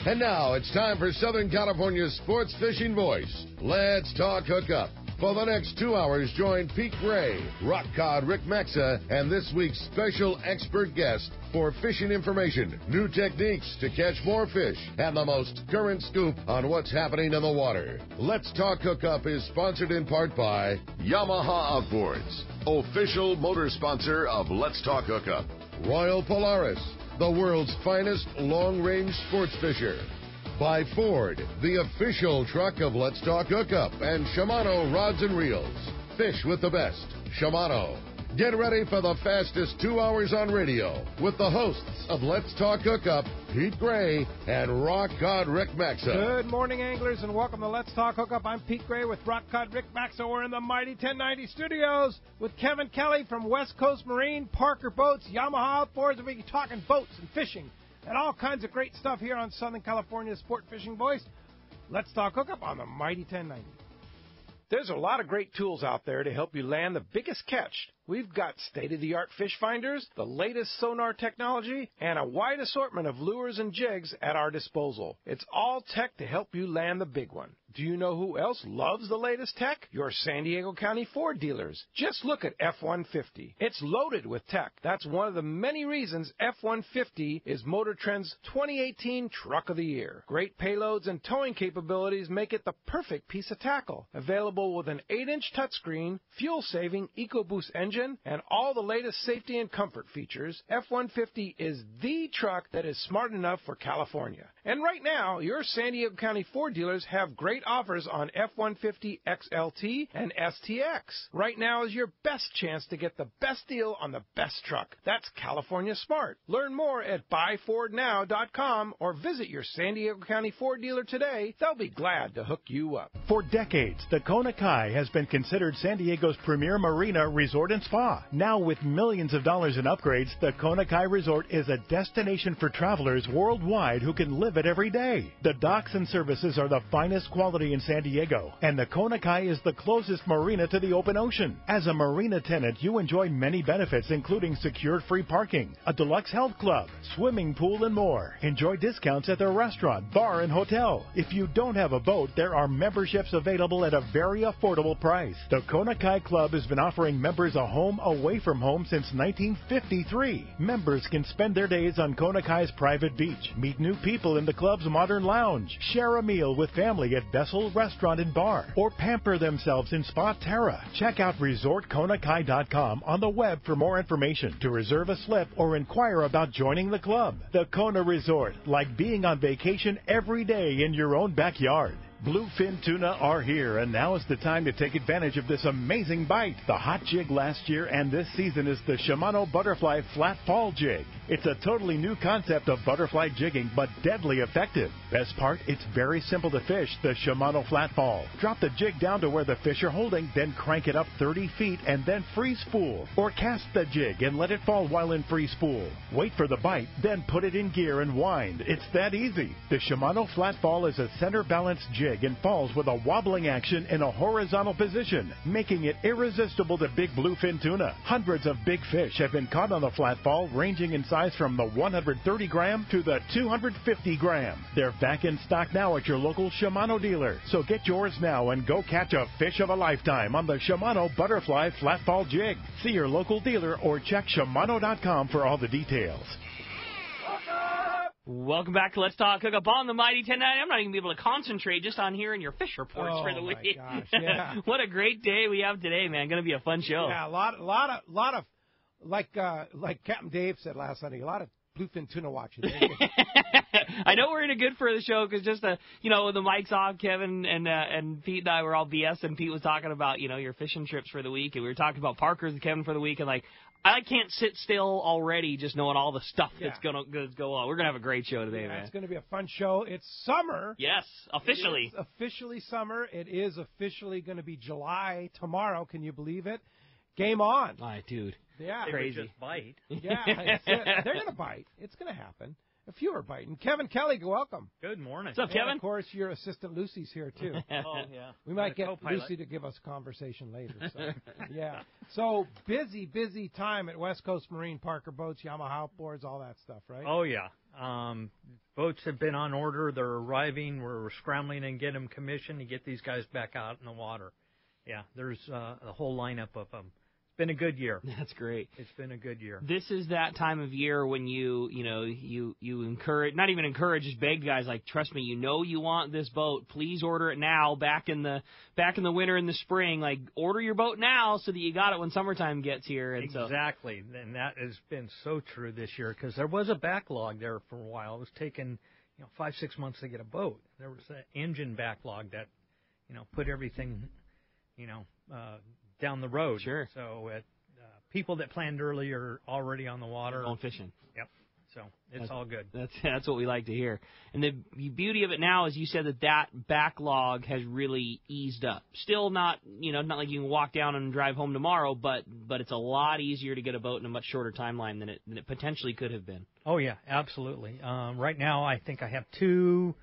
And now it's time for Southern California's sports fishing voice. Let's talk hookup. For the next 2 hours, join Pete Gray, rock cod Rick Maxa, and this week's special expert guest for fishing information, new techniques to catch more fish, and the most current scoop on what's happening in the water. Let's Talk Hookup is sponsored in part by Yamaha Outboards, official motor sponsor of Let's Talk Hookup. Royal Polaris, the world's finest long-range sports fisher. By Ford, the official truck of Let's Talk Hookup, and Shimano Rods and Reels. Fish with the best. Shimano. Get ready for the fastest 2 hours on radio with the hosts of Let's Talk Hookup, Pete Gray and Rock Cod Rick Maxa. Good morning, anglers, and welcome to Let's Talk Hookup. I'm Pete Gray with Rock Cod Rick Maxa. We're in the mighty 1090 studios with Kevin Kelly from West Coast Marine, Parker Boats, Yamaha Outboards, and we're talking boats and fishing and all kinds of great stuff here on Southern California's Sport Fishing Voice. Let's Talk Hookup on the mighty 1090. There's a lot of great tools out there to help you land the biggest catch. We've got state-of-the-art fish finders, the latest sonar technology, and a wide assortment of lures and jigs at our disposal. It's all tech to help you land the big one. Do you know who else loves the latest tech? Your San Diego County Ford dealers. Just look at F-150. It's loaded with tech. That's one of the many reasons F-150 is Motor Trend's 2018 Truck of the Year. Great payloads and towing capabilities make it the perfect piece of tackle. Available with an 8-inch touchscreen, fuel-saving EcoBoost engine, and all the latest safety and comfort features, F-150 is the truck that is smart enough for California. And right now, your San Diego County Ford dealers have great offers on F-150 XLT and STX. Right now is your best chance to get the best deal on the best truck. That's California Smart. Learn more at buyfordnow.com or visit your San Diego County Ford dealer today. They'll be glad to hook you up. For decades, the Kona Kai has been considered San Diego's premier marina resort and spa. Now with millions of dollars in upgrades, the Kona Kai Resort is a destination for travelers worldwide who can live it every day. The docks and services are the finest quality in San Diego, and the Kona Kai is the closest marina to the open ocean. As a marina tenant, you enjoy many benefits, including secured free parking, a deluxe health club, swimming pool, and more. Enjoy discounts at the restaurant, bar, and hotel. If you don't have a boat, there are memberships available at a very affordable price. The Kona Kai Club has been offering members a home away from home since 1953. Members can spend their days on Kona Kai's private beach, meet new people in the club's modern lounge, share a meal with family at Bessel Restaurant and Bar, or pamper themselves in Spa Terra. Check out ResortKonakai.com on the web for more information, to reserve a slip, or inquire about joining the club. The Kona Resort, like being on vacation every day in your own backyard. Bluefin tuna are here, and now is the time to take advantage of this amazing bite. The hot jig last year and this season is the Shimano Butterfly Flat Fall Jig. It's a totally new concept of butterfly jigging, but deadly effective. Best part, it's very simple to fish the Shimano Flat Fall. Drop the jig down to where the fish are holding, then crank it up 30 feet and then free spool. Or cast the jig and let it fall while in free spool. Wait for the bite, then put it in gear and wind. It's that easy. The Shimano Flat Fall is a center balanced jig and falls with a wobbling action in a horizontal position, making it irresistible to big bluefin tuna. Hundreds of big fish have been caught on the Flat Fall, ranging in size from the 130 gram to the 250 gram. They're back in stock now at your local Shimano dealer. So get yours now and go catch a fish of a lifetime on the Shimano Butterfly Flat Fall Jig. See your local dealer or check Shimano.com for all the details. Welcome back to Let's Talk Hookup on the Mighty 1090. I'm not even going to be able to concentrate just on hearing your fish reports for the week. Oh, my gosh, yeah. What a great day we have today, man. Going to be a fun show. Yeah, a lot of like Captain Dave said last Sunday, a lot of bluefin tuna watching. I know we're in a good for the show because just the mic's off, Kevin and Pete and I were all BS, and Pete was talking about your fishing trips for the week, and we were talking about Parker's and Kevin for the week, and I can't sit still already just knowing all the stuff that's going to go on. We're going to have a great show today, man. It's going to be a fun show. It's summer. Yes, officially. It's officially summer. It is officially going to be July tomorrow. Can you believe it? Game on. All right, dude. Yeah. Crazy. Just bite. Yeah, they're going to bite. It's going to happen. a few are biting. Kevin Kelly, welcome. Good morning. What's up, Kevin? And of course, your assistant Lucy's here, too. Oh, yeah. We might get co-pilot. Lucy to give us a conversation later. So, yeah. So, busy time at West Coast Marine, Parker Boats, Yamaha outboards, all that stuff, right? Oh, yeah. Boats have been on order. They're arriving. We're scrambling and get them commissioned to get these guys back out in the water. Yeah, there's a whole lineup of them. It's been a good year. That's great. It's been a good year. This is that time of year when you encourage, not even encourage, just beg guys like, trust me, you want this boat. Please order it now. Back in the winter and the spring, like order your boat now so that you got it when summertime gets here. And exactly, and that has been so true this year because there was a backlog there for a while. It was taking 5-6 months to get a boat. There was an engine backlog that put everything down the road. Sure. So people that planned early are already on the water. Going fishing. Yep. So it's all good. That's what we like to hear. And the beauty of it now is you said that backlog has really eased up. Still not not like you can walk down and drive home tomorrow, but it's a lot easier to get a boat in a much shorter timeline than it potentially could have been. Oh yeah, absolutely. Right now I think I have two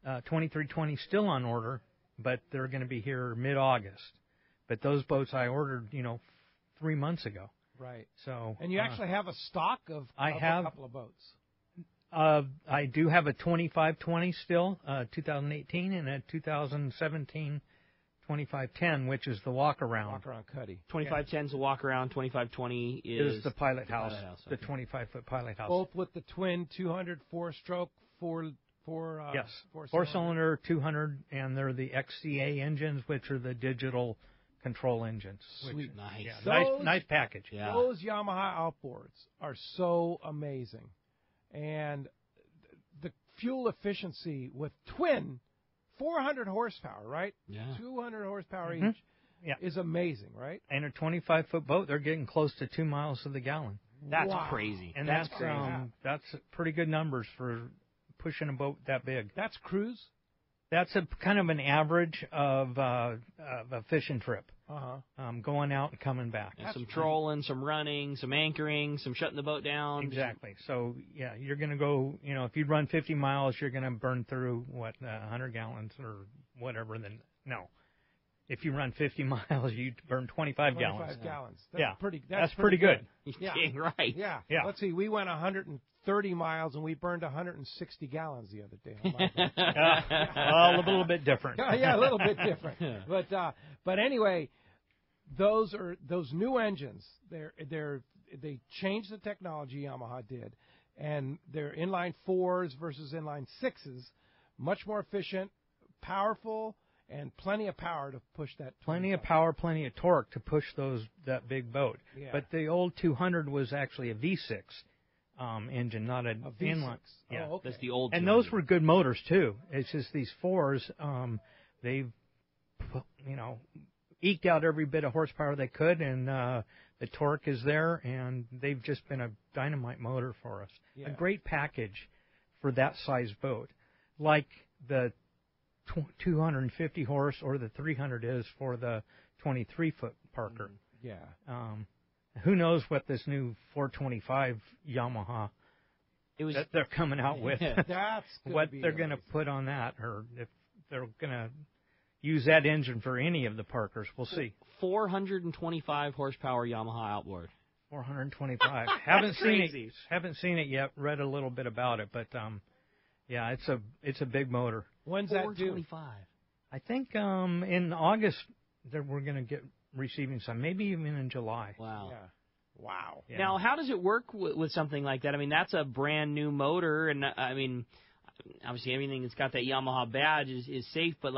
2320 still on order, but they're going to be here mid-August. But those boats I ordered, 3 months ago. Right. So. And you actually have a stock of a couple of boats. I do have a 2520 still, 2018, and a 2017 2510, which is the walk-around. Walk-around Cuddy. 2510 is the walk-around, 2520 is the pilot house, okay. the 25-foot pilot house. Both with the twin 200 four-stroke, yes, four-cylinder 200, and they're the XCA engines, which are the digital control engines. Sweet. Nice. Yeah, nice package. Yeah. Those Yamaha outboards are so amazing. And the fuel efficiency with twin 400 horsepower, right? Yeah. 200 horsepower Mm-hmm. each is amazing, right? And a 25-foot boat, they're getting close to 2 miles to the gallon. That's Wow. crazy. And that's crazy. That's pretty good numbers for pushing a boat that big. That's cruise? That's a kind of an average of a fishing trip. Uh-huh. Going out and coming back. Yeah, some trolling, some running, some anchoring, some shutting the boat down. Exactly. So, yeah, you're going to go, if you run 50 miles, you're going to burn through, 100 gallons or whatever. Then no. If you run 50 miles, you burn 25 gallons. 25 gallons. That's pretty good. Yeah. Right. Yeah. Yeah. Let's see. We went 130 miles and we burned 160 gallons the other day. On my boat. Well, a little bit different. Yeah, a little bit different. But anyway, those new engines. They changed the technology. Yamaha did, and they're inline 4s versus inline 6s, much more efficient, powerful. And plenty of power to push that. Plenty of power, plenty of torque to push that big boat. Yeah. But the old 200 was actually a V6 engine, not a V6. inline. Yeah. Oh, okay. That's the old. And 200. those were good motors too. It's just these 4s, they've eked out every bit of horsepower they could, and the torque is there, and they've just been a dynamite motor for us. Yeah. A great package for that size boat, like the 250 horse or the 300 is for the 23-foot Parker. Yeah. Who knows what this new 425 Yamaha that they're coming out with, That's what they're going to put on that, or if they're going to use that engine for any of the Parkers. We'll see. 425 horsepower Yamaha outboard. 425. Haven't seen it yet. Read a little bit about it, but yeah, it's a big motor. When's that due? I think in August that we're going to get receiving some, maybe even in July. Wow. Yeah. Wow. Yeah. Now, how does it work with something like that? I mean, that's a brand new motor, and I mean, obviously everything that's got that Yamaha badge is safe, but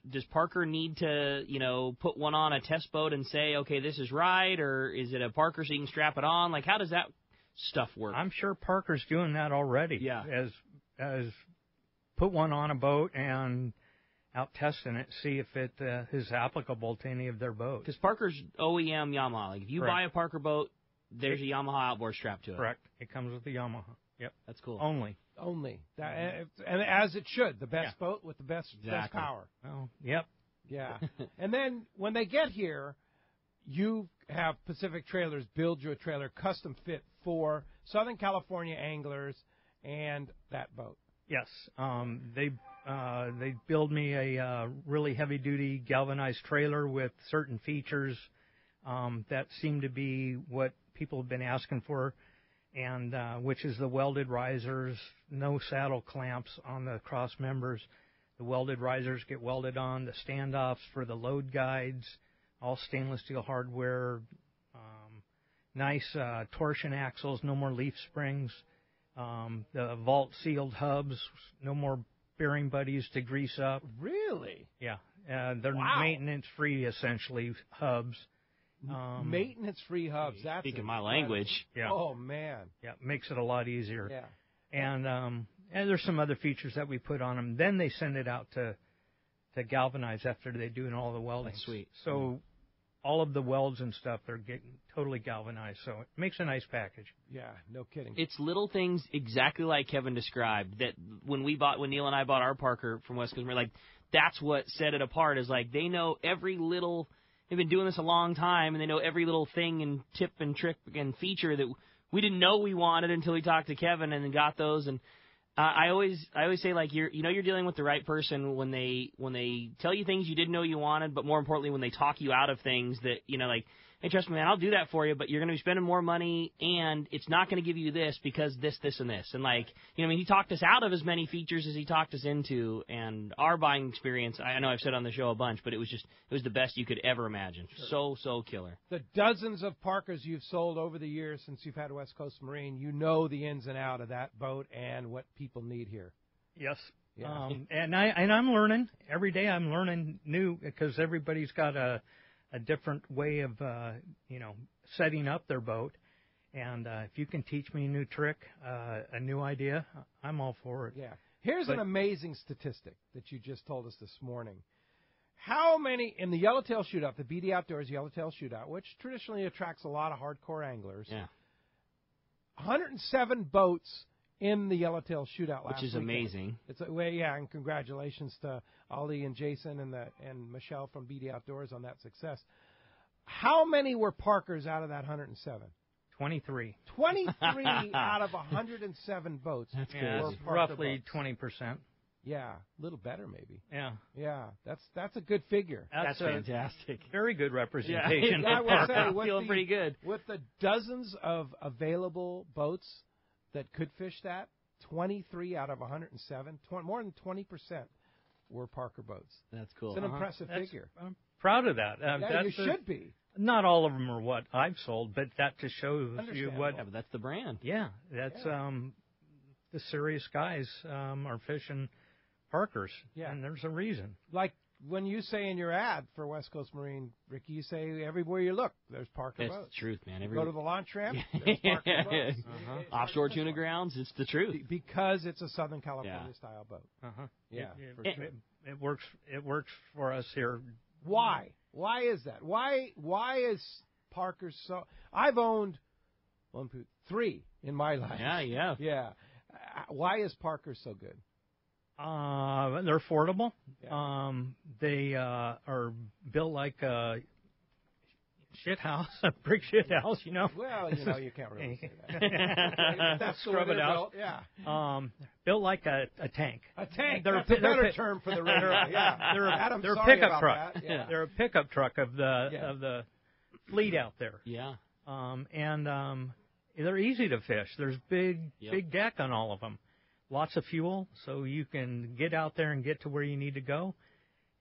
does Parker need to, put one on a test boat and say, okay, this is right, or is it a Parker so you can strap it on? Like, how does that stuff work? I'm sure Parker's doing that already. Yeah. As put one on a boat and out testing it, see if it is applicable to any of their boats. Because Parker's OEM Yamaha. Like, if you Correct. buy a Parker boat, there's a Yamaha outboard strapped to it. Correct. It comes with the Yamaha. Yep. That's cool. Only. And as it should. The best boat with the best power. Well, yep. Yeah. And then when they get here, you have Pacific Trailers build you a trailer custom fit for Southern California anglers and that boat. Yes, they build me a really heavy-duty galvanized trailer with certain features that seem to be what people have been asking for, and which is the welded risers, no saddle clamps on the cross members. The welded risers get welded on, the standoffs for the load guides, all stainless steel hardware, nice torsion axles, no more leaf springs, the vault sealed hubs, no more bearing buddies to grease up. Really? Yeah, they're maintenance-free, essentially, hubs. Maintenance-free hubs. That's speaking my language. Yeah. Oh, man. Yeah, makes it a lot easier. Yeah. And there's some other features that we put on them. Then they send it out to galvanize after they do all the welding. That's sweet. So all of the welds and stuff, they're getting totally galvanized. So it makes a nice package. Yeah, no kidding. It's little things exactly like Kevin described that when Neil and I bought our Parker from West Coast Marine, like that's what set it apart is like they know every little, they've been doing this a long time and they know every little thing and tip and trick and feature that we didn't know we wanted until we talked to Kevin and then got those. And I always say like you're dealing with the right person when they tell you things you didn't know you wanted, but more importantly when they talk you out of things that like, hey, trust me, man, I'll do that for you, but you're going to be spending more money and it's not going to give you this because this, and this. And like, he talked us out of as many features as he talked us into. And our buying experience, I know I've said on the show a bunch, but it was the best you could ever imagine. Sure. So killer. The dozens of Parkers you've sold over the years since you've had West Coast Marine, you know the ins and out of that boat and what people need here. Yes. Yeah. And I'm learning. Every day I'm learning new because everybody's got a different way of, setting up their boat. And if you can teach me a new trick, a new idea, I'm all for it. Yeah. Here's an amazing statistic that you just told us this morning. How many, in the Yellowtail Shootout, the BD Outdoors Yellowtail Shootout, which traditionally attracts a lot of hardcore anglers, 107 boats in the Yellowtail Shootout last weekend. Which is amazing. And congratulations to Ali and Jason and Michelle from BD Outdoors on that success. How many were Parkers out of that 107? 23. 23 out of 107 boats. That's good. Roughly 20%. Yeah, a little better maybe. Yeah, that's a good figure. That's fantastic. Very good representation. I would say, feeling pretty good. With the dozens of available boats that could fish that, 23 out of 107, more than 20% were Parker boats. That's cool. It's an impressive figure. I'm proud of that. You should be. Not all of them are what I've sold, but that just shows you what. Yeah, but that's the brand. Yeah, that's the serious guys are fishing Parkers, and there's a reason. Like when you say in your ad for West Coast Marine, Ricky, you say everywhere you look, there's Parker boats. That's the truth, man. Go to the launch ramp, there's Parker boats. Offshore tuna grounds, it's the truth. Because it's a Southern California style boat. Yeah, it works. It works for us here. Why? Why is that? Why is Parker so? I've owned 1, 2, 3 in my life. Yeah. Why is Parker so good? They're affordable. They are built like a shit house, a brick shit house, Well, you can't really say that. That's scrub it out. Built, yeah. Built like a tank. A tank. That's a better term for the river. They're a pickup truck. Yeah. They're a pickup truck of the fleet out there. Yeah. And they're easy to fish. There's big deck on all of them. Lots of fuel, so you can get out there and get to where you need to go,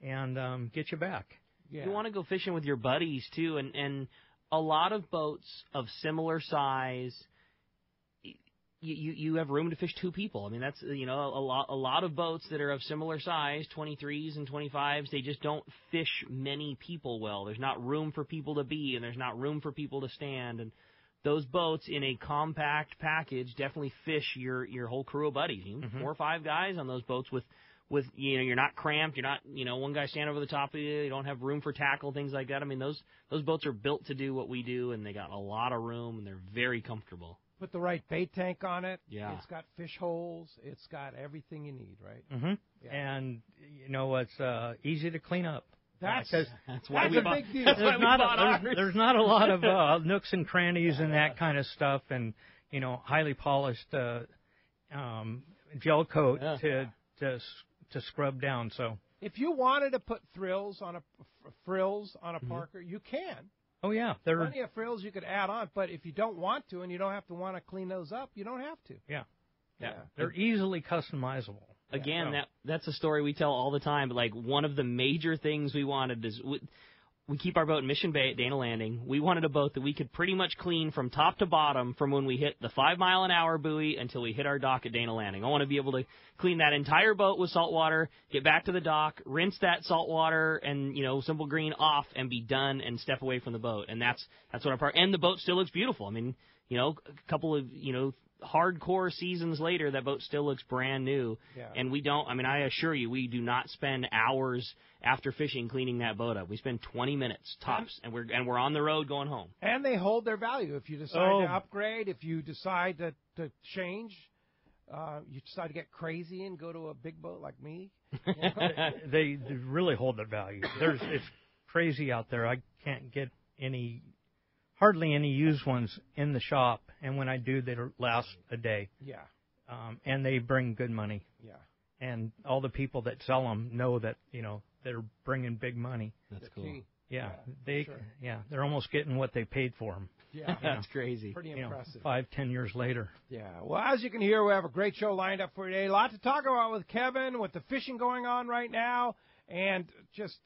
and get you back. Yeah. You want to go fishing with your buddies too, and a lot of boats of similar size, you have room to fish 2 people. I mean, that's a lot of boats that are of similar size, 23s and 25s. They just don't fish many people well. There's not room for people to be, and there's not room for people to stand, and those boats in a compact package definitely fish your whole crew of buddies. 4 or 5 guys on those boats with you're not cramped, you're not one guy standing over the top of you don't have room for tackle, things like that. I mean those boats are built to do what we do, and they got a lot of room and they're very comfortable. Put the right bait tank on it. Yeah. It's got fish holes. It's got everything you need, right? Mm-hmm. Yeah. And it's easy to clean up. That's why we bought, big deal. There's not a lot of nooks and crannies and that kind of stuff, and highly polished gel coat to scrub down. So if you wanted to put frills on a Parker, you can. Oh yeah, there are plenty of frills you could add on. But if you don't want to, and you don't have to want to clean those up, you don't have to. Yeah. They're easily customizable. Again, that's a story we tell all the time. But like one of the major things we wanted is we keep our boat in Mission Bay at Dana Landing. We wanted a boat that we could pretty much clean from top to bottom from when we hit the 5-mile-an-hour buoy until we hit our dock at Dana Landing. I want to be able to clean that entire boat with salt water, get back to the dock, rinse that salt water and, Simple Green off and be done and step away from the boat. And that's what our part. And the boat still looks beautiful. I mean, a couple of, hardcore seasons later, that boat still looks brand new. Yeah. And I assure you, we do not spend hours after fishing cleaning that boat up. We spend 20 minutes tops, and we're on the road going home. And they hold their value. If you decide to upgrade, if you decide to change, you decide to get crazy and go to a big boat like me. They really hold their value. It's crazy out there. I can't get hardly any used ones in the shop, and when I do, they last a day. Yeah. And they bring good money. Yeah. And all the people that sell them know that, they're bringing big money. That's cool. Yeah, they're almost getting what they paid for them. Yeah. That's crazy. Pretty impressive. 5-10 years later. Yeah. Well, as you can hear, we have a great show lined up for you today. A lot to talk about with Kevin, with the fishing going on right now, and just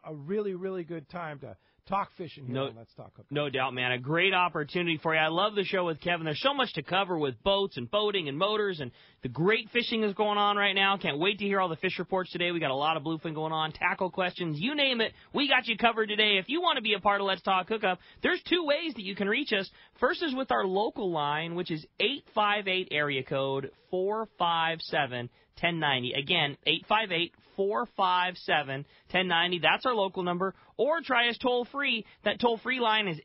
a really, really good time to talk fishing here on Let's Talk Hookup. No doubt, man. A great opportunity for you. I love the show with Kevin. There's so much to cover with boats and boating and motors, and the great fishing is going on right now. Can't wait to hear all the fish reports today. We got a lot of bluefin going on, tackle questions, you name it. We got you covered today. If you want to be a part of Let's Talk Hookup, there's 2 ways that you can reach us. First is with our local line, which is 858 area code 457 1090. Again, 858-457-1090. That's our local number. Or try us toll-free. That toll-free line is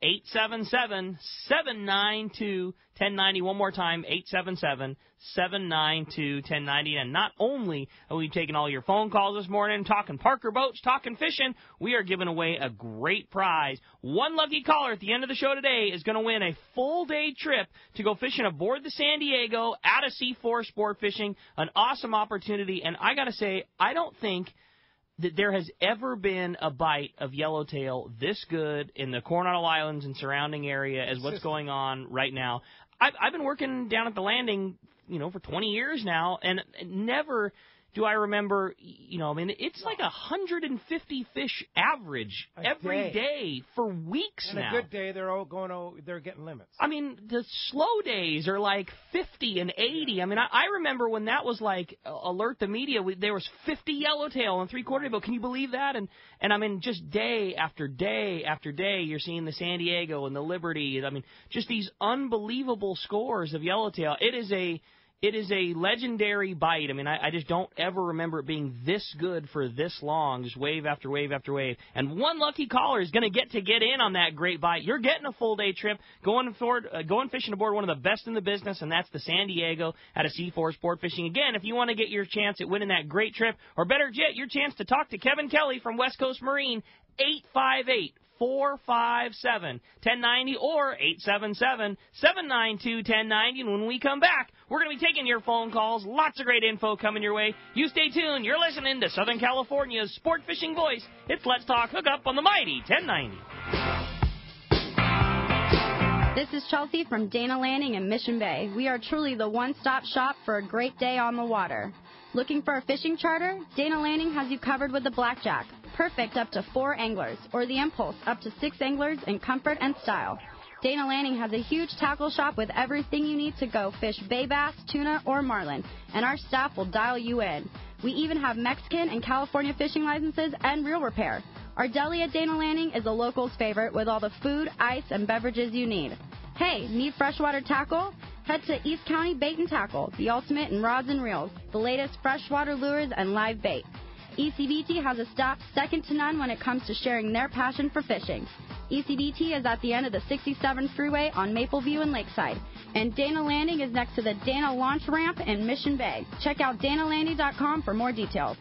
877-792-1090. One more time, 877-792-1090. And not only are we taking all your phone calls this morning, talking Parker boats, talking fishing, we are giving away a great prize. One lucky caller at the end of the show today is going to win a full-day trip to go fishing aboard the San Diego at a C4 Sport Fishing. An awesome opportunity. And I got to say, I don't think that there has ever been a bite of yellowtail this good in the Coronado Islands and surrounding area as what's going on right now. I've been working down at the landing, for 20 years now, and never do I remember, it's like 150 fish average every day for weeks now. And a good day, they're getting limits. I mean, the slow days are like 50 and 80. I mean, I remember when that was like alert the media. There was 50 yellowtail on 3/4 day boat. Can you believe that? And I mean, just day after day after day, you're seeing the San Diego and the Liberty. I mean, just these unbelievable scores of yellowtail. It is a legendary bite. I mean, I just don't ever remember it being this good for this long, just wave after wave after wave. And one lucky caller is going to get in on that great bite. You're getting a full-day trip, going fishing aboard one of the best in the business, and that's the San Diego at a C4 Sport Fishing. Again, if you want to get your chance at winning that great trip, or better yet, your chance to talk to Kevin Kelly from West Coast Marine, 858-457-1090 or 877-792-1090. And when we come back, we're going to be taking your phone calls. Lots of great info coming your way. You stay tuned. You're listening to Southern California's sport fishing voice. It's Let's Talk Hookup on the mighty 1090. This is Chelsea from Dana Landing in Mission Bay. We are truly the one-stop shop for a great day on the water. Looking for a fishing charter? Dana Landing has you covered with the Blackjack. Perfect up to 4 anglers, or the Impulse up to 6 anglers in comfort and style. Dana Landing has a huge tackle shop with everything you need to go fish bay bass, tuna, or marlin, and our staff will dial you in. We even have Mexican and California fishing licenses and reel repair. Our deli at Dana Landing is a local's favorite with all the food, ice, and beverages you need. Hey, need freshwater tackle? Head to East County Bait and Tackle, the ultimate in rods and reels, the latest freshwater lures and live bait. ECBT has a staff second to none when it comes to sharing their passion for fishing. ECBT is at the end of the 67 freeway on Mapleview and Lakeside, and Dana Landing is next to the Dana Launch Ramp in Mission Bay. Check out danalanding.com for more details.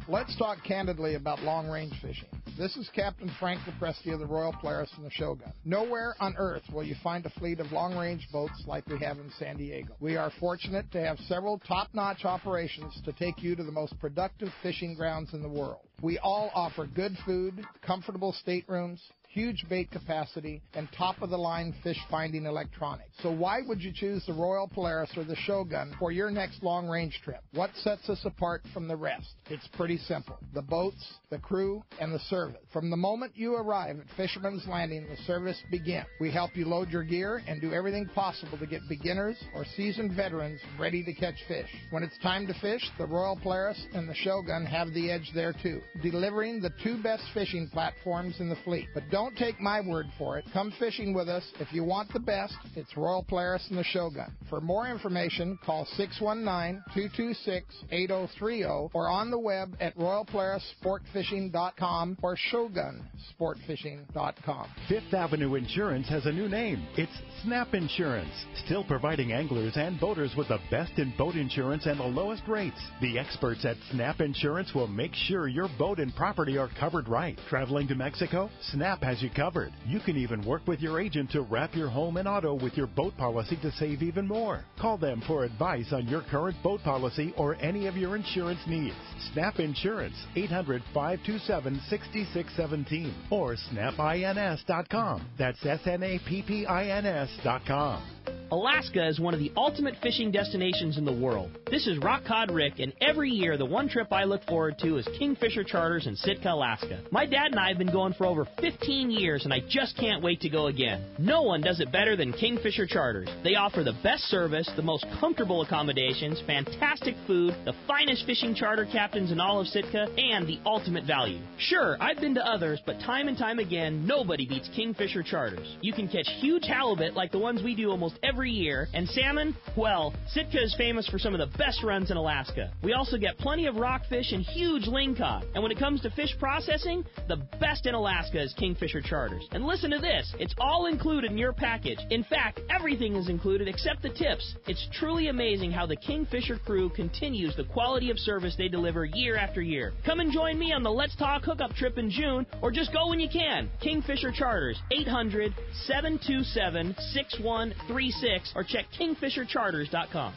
Let's talk candidly about long-range fishing. This is Captain Frank Lepresti of the Royal Polaris and the Shogun. Nowhere on Earth will you find a fleet of long-range boats like we have in San Diego. We are fortunate to have several top-notch operations to take you to the most productive fishing grounds in the world. We all offer good food, comfortable staterooms, huge bait capacity, and top-of-the-line fish-finding electronics. So why would you choose the Royal Polaris or the Shogun for your next long-range trip? What sets us apart from the rest? It's pretty simple. The boats, the crew, and the service. From the moment you arrive at Fisherman's Landing, the service begins. We help you load your gear and do everything possible to get beginners or seasoned veterans ready to catch fish. When it's time to fish, the Royal Polaris and the Shogun have the edge there too, delivering the two best fishing platforms in the fleet. But don't take my word for it. Come fishing with us. If you want the best, it's Royal Polaris and the Shogun. For more information, call 619-226-8030 or on the web at royalpolarissportfishing.com or shogunsportfishing.com. Fifth Avenue Insurance has a new name. It's Snap Insurance, still providing anglers and boaters with the best in boat insurance and the lowest rates. The experts at Snap Insurance will make sure your boat and property are covered right. Traveling to Mexico? Snap has you covered. You can even work with your agent to wrap your home and auto with your boat policy to save even more. Call them for advice on your current boat policy or any of your insurance needs. Snap Insurance, 800-527-6617 or snapins.com. That's SNAPPINS.com. Alaska is one of the ultimate fishing destinations in the world. This is Rock Cod Rick, and every year the one trip I look forward to is Kingfisher Charters in Sitka, Alaska. My dad and I have been going for over 15 years, and I just can't wait to go again. No one does it better than Kingfisher Charters. They offer the best service, the most comfortable accommodations, fantastic food, the finest fishing charter captains in all of Sitka, and the ultimate value. Sure, I've been to others, but time and time again, nobody beats Kingfisher Charters. You can catch huge halibut like the ones we do almost every year, and salmon, well, Sitka is famous for some of the best runs in Alaska. We also get plenty of rockfish and huge lingcod. And when it comes to fish processing, the best in Alaska is Kingfisher Charters. And listen to this, it's all included in your package. In fact, everything is included except the tips. It's truly amazing how the Kingfisher crew continues the quality of service they deliver year after year. Come and join me on the Let's Talk Hookup trip in June, or just go when you can. Kingfisher Charters, 800-727-6136, or check kingfishercharters.com.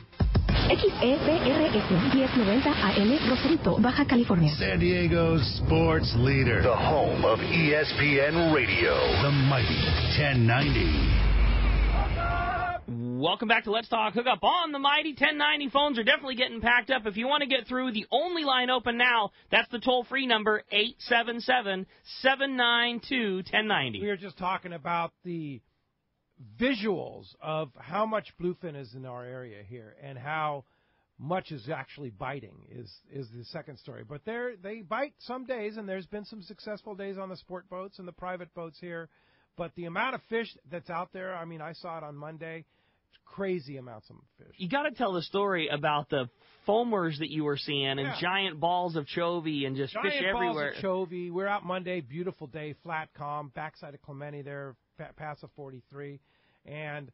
XEPRS 1090 AM, Rosarito, Baja California. San Diego's sports leader. The home of ESPN Radio. The mighty 1090. Welcome back to Let's Talk Hookup on the Mighty 1090. Phones are definitely getting packed up. If you want to get through, the only line open now, that's the toll-free number, 877-792-1090. We were just talking about the visuals of how much bluefin is in our area here and how much is actually biting is the second story. But they bite some days, and there's been some successful days on the sport boats and the private boats here. But the amount of fish that's out there, I mean, I saw it on Monday. Crazy amounts of fish. You got to tell the story about the foamers that you were seeing and giant balls of chovy and just fish everywhere. Giant balls of chovy. We're out Monday, beautiful day, flat, calm, backside of Clemente there, past of 43. And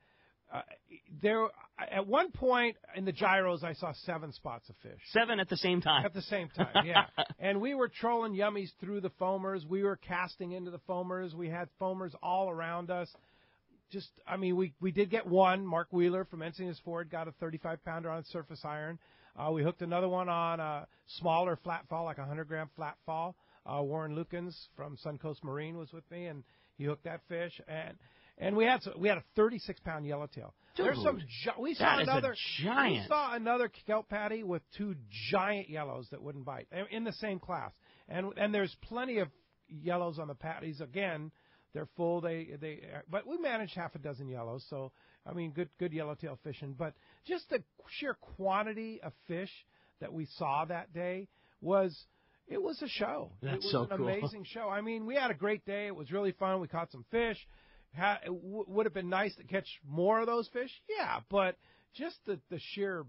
there, at one point in the gyros, I saw 7 spots of fish. 7 at the same time. At the same time, yeah. And we were trolling yummies through the foamers. We were casting into the foamers. We had foamers all around us. Just, I mean, we did get one. Mark Wheeler from Encinitas Ford got a 35-pounder on surface iron. We hooked another one on a smaller flat fall, like a 100-gram flat fall. Warren Lukens from Suncoast Marine was with me, and he hooked that fish. And we had a 36-pound yellowtail. Dude, There's some. We saw another giant. We saw another kelp patty with 2 giant yellows that wouldn't bite in the same class. And there's plenty of yellows on the patties again. They're full. But we managed half a dozen yellows. So I mean, good yellowtail fishing. But just the sheer quantity of fish that we saw that day was a show. That's it was an amazing show. I mean, we had a great day. It was really fun. We caught some fish. It would have been nice to catch more of those fish. Yeah, but just the sheer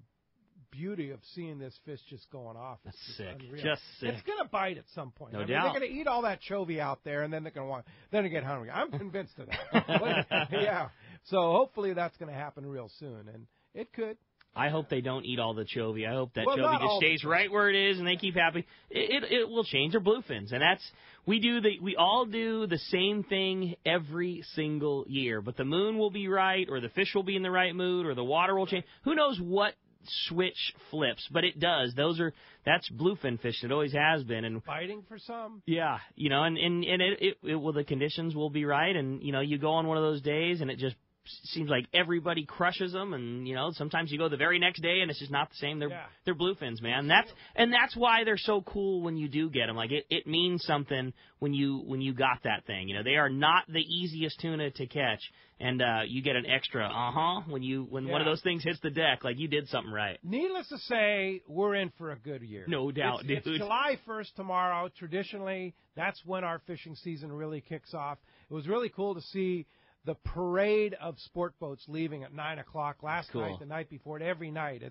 beauty of seeing this fish just going off. That's sick. Unreal. Just sick. It's going to bite at some point. No doubt. They're going to eat all that chovy out there, and then they're going to then they get hungry. I'm convinced of that. Yeah. So hopefully that's going to happen real soon, and it could. I hope they don't eat all the chovy. I hope that Well, chovy not just all the stays time. right where it is, and they keep happy. It will change. They're bluefins, and we all do the same thing every single year. But the moon will be right, or the fish will be in the right mood, or the water will change. Who knows what switch flips? But it does. That's bluefin fish. It always has been, and Fighting for some. yeah, and it will, the conditions will be right, and you go on one of those days, and it just seems like everybody crushes them, and sometimes you go the very next day and it's just not the same. They're bluefins, man. That's why they're so cool when you do get them. Like it means something when you got that thing. They are not the easiest tuna to catch, and you get an extra when one of those things hits the deck. Like you did something right. Needless to say, we're in for a good year. No doubt, dude. It's July 1st tomorrow. Traditionally, that's when our fishing season really kicks off. It was really cool to see the parade of sport boats leaving at 9 o'clock last night, the night before. Every night,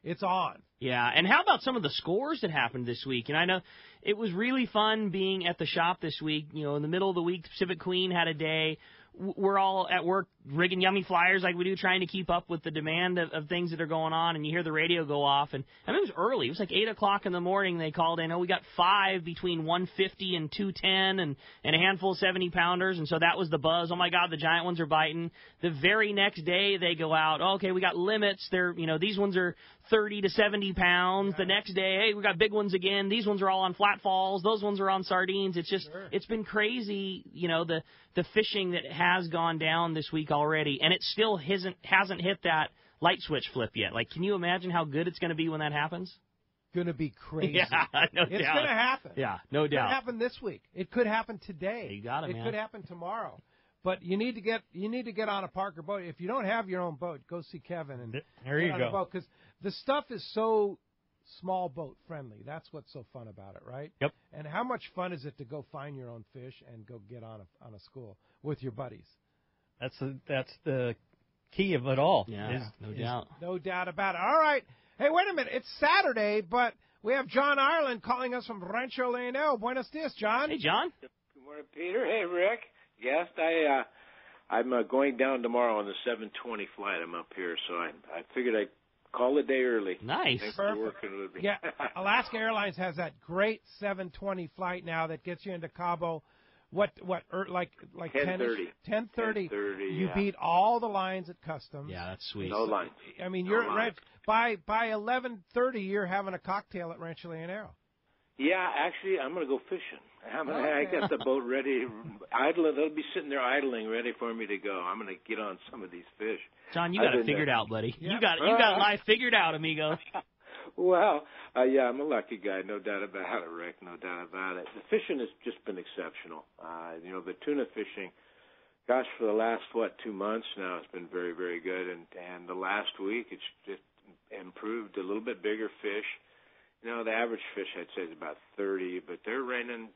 it's on. Yeah, and how about some of the scores that happened this week? And I know it was really fun being at the shop this week. In the middle of the week, Pacific Queen had a day. We're all at work rigging yummy flyers like we do, trying to keep up with the demand of things that are going on, and you hear the radio go off. And I mean, it was early. It was like 8 o'clock in the morning. They called in. We got 5 between 150 and 210 and a handful of 70-pounders, and so that was the buzz. Oh, my God, the giant ones are biting. The very next day they go out, okay, we got limits. They're, these ones are 30 to 70 pounds. The next day, hey, we got big ones again. These ones are all on flat falls. Those ones are on sardines. It's just, It's been crazy, the fishing that has gone down this week already, and it still hasn't hit that light switch flip yet. Like, can you imagine how good it's going to be when that happens? Going to be crazy. Yeah, no doubt. It's going to happen. Yeah, no doubt. It could happen this week. It could happen today. You got it, man. It could happen tomorrow. But you need to get on a Parker boat. If you don't have your own boat, go see Kevin and there you go. Because the stuff is so small boat friendly. That's what's so fun about it, right? Yep. And how much fun is it to go find your own fish and go get on a school with your buddies? That's the key of it all. Yeah, no doubt. No doubt about it. All right. Hey, wait a minute. It's Saturday, but we have John Ireland calling us from Rancho Leonel. Buenos dias, John. Hey, John. Good morning, Peter. Hey, Rick. Yes, I'm going down tomorrow on the 7:20 flight. I'm up here, so I figured I'd call a day early. Nice. Thanks for working with me. Yeah, Alaska Airlines has that great 7:20 flight now that gets you into Cabo. Like 10:30. 10:30. 10:30. You beat all the lines at customs. Yeah, that's sweet. No lines. I mean, No you're lines. by 11:30. You're having a cocktail at Rancho Leonel. Yeah, actually, I'm going to go fishing. I got the boat ready, idling. They'll be sitting there idling, ready for me to go. I'm going to get on some of these fish. John, you got it figured out, buddy. Yeah. You got life figured out, amigo. Well, yeah, I'm a lucky guy, no doubt about it, Rick, no doubt about it. The fishing has just been exceptional. The tuna fishing, gosh, for the last, 2 months now, it's been very, very good. And the last week, it's just improved, a little bit bigger fish. The average fish, I'd say, is about 30, but they're running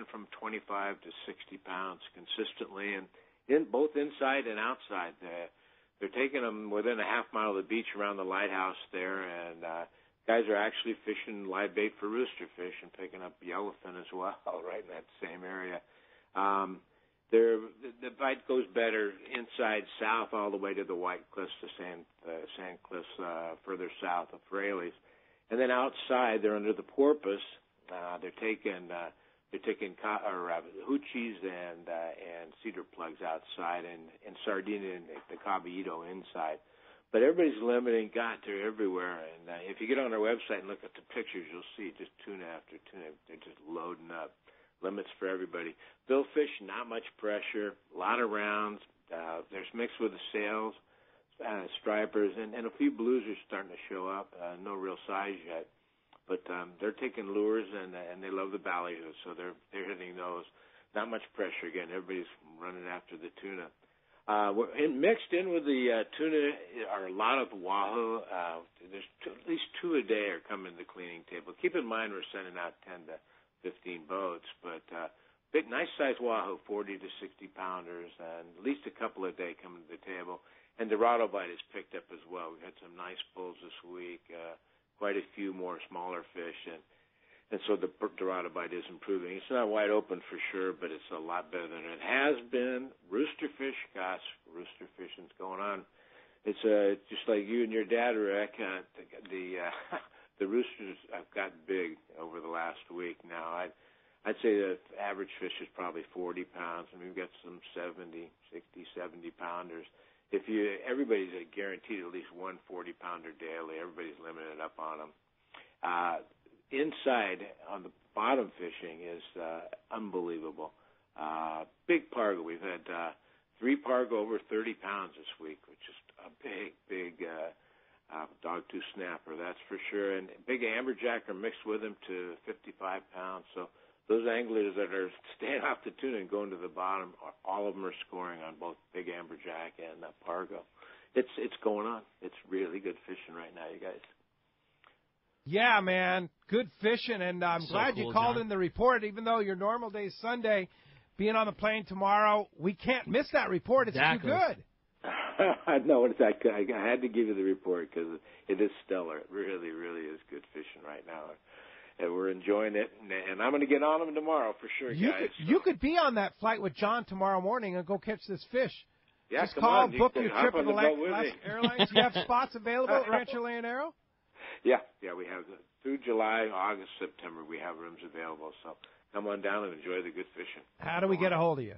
from 25 to 60 pounds consistently, and both inside and outside. They're taking them within a half mile of the beach around the lighthouse there, and guys are actually fishing live bait for rooster fish and picking up yellowfin as well, right in that same area. The bite goes better inside south all the way to the White Cliffs, the Sand Cliffs further south of Fraley's. And then outside, they're under the porpoise. They're taking hoochies and cedar plugs outside, and sardine and the caballito inside. But everybody's limiting. They're everywhere. And if you get on our website and look at the pictures, you'll see just tuna after tuna. They're just loading up. Limits for everybody. Billfish, not much pressure. A lot of rounds. There's mixed with the sails. Stripers, and a few blues are starting to show up. No real size yet, but they're taking lures, and they love the ballyhoos, so they're hitting those. Not much pressure again. Everybody's running after the tuna. Mixed in with the tuna are a lot of wahoo. There's at least 2 a day are coming to the cleaning table. Keep in mind we're sending out 10 to 15 boats, but big, nice size wahoo, 40 to 60 pounders, and at least a couple a day coming to the table. And Dorado bite has picked up as well. We've had some nice pulls this week, quite a few more smaller fish, and so the Dorado bite is improving. It's not wide open for sure, but it's a lot better than it has been. Rooster fish, gosh, rooster fishing's going on. it's just like you and your dad, Rick. The roosters have gotten big over the last week. Now, I'd say the average fish is probably 40 pounds, and we've got some 70 pounders. Everybody's guaranteed at least one 40-pounder daily. Everybody's limited up on them. Inside on the bottom fishing is unbelievable. Big pargo. We've had 3 pargo over 30 pounds this week, which is a big dogtooth snapper, that's for sure. And big amberjack are mixed with them to 55 pounds. So those anglers that are staying off the tuna and going to the bottom, all of them are scoring on both big amberjack and pargo. It's going on. It's really good fishing right now, you guys. Yeah, man, good fishing, and I'm glad you called in the report. Even though your normal day is Sunday, being on the plane tomorrow, we can't miss that report. It's too good. No, I had to give you the report because it is stellar. It really, really is good fishing right now. And we're enjoying it, and I'm going to get on them tomorrow for sure, guys. You could be on that flight with John tomorrow morning and go catch this fish. Yeah, just call, book your trip with Alaska Airlines. You have spots available at Rancho Leonero? Yeah, we have through July, August, September. We have rooms available, so come on down and enjoy the good fishing. How do we get a hold of you?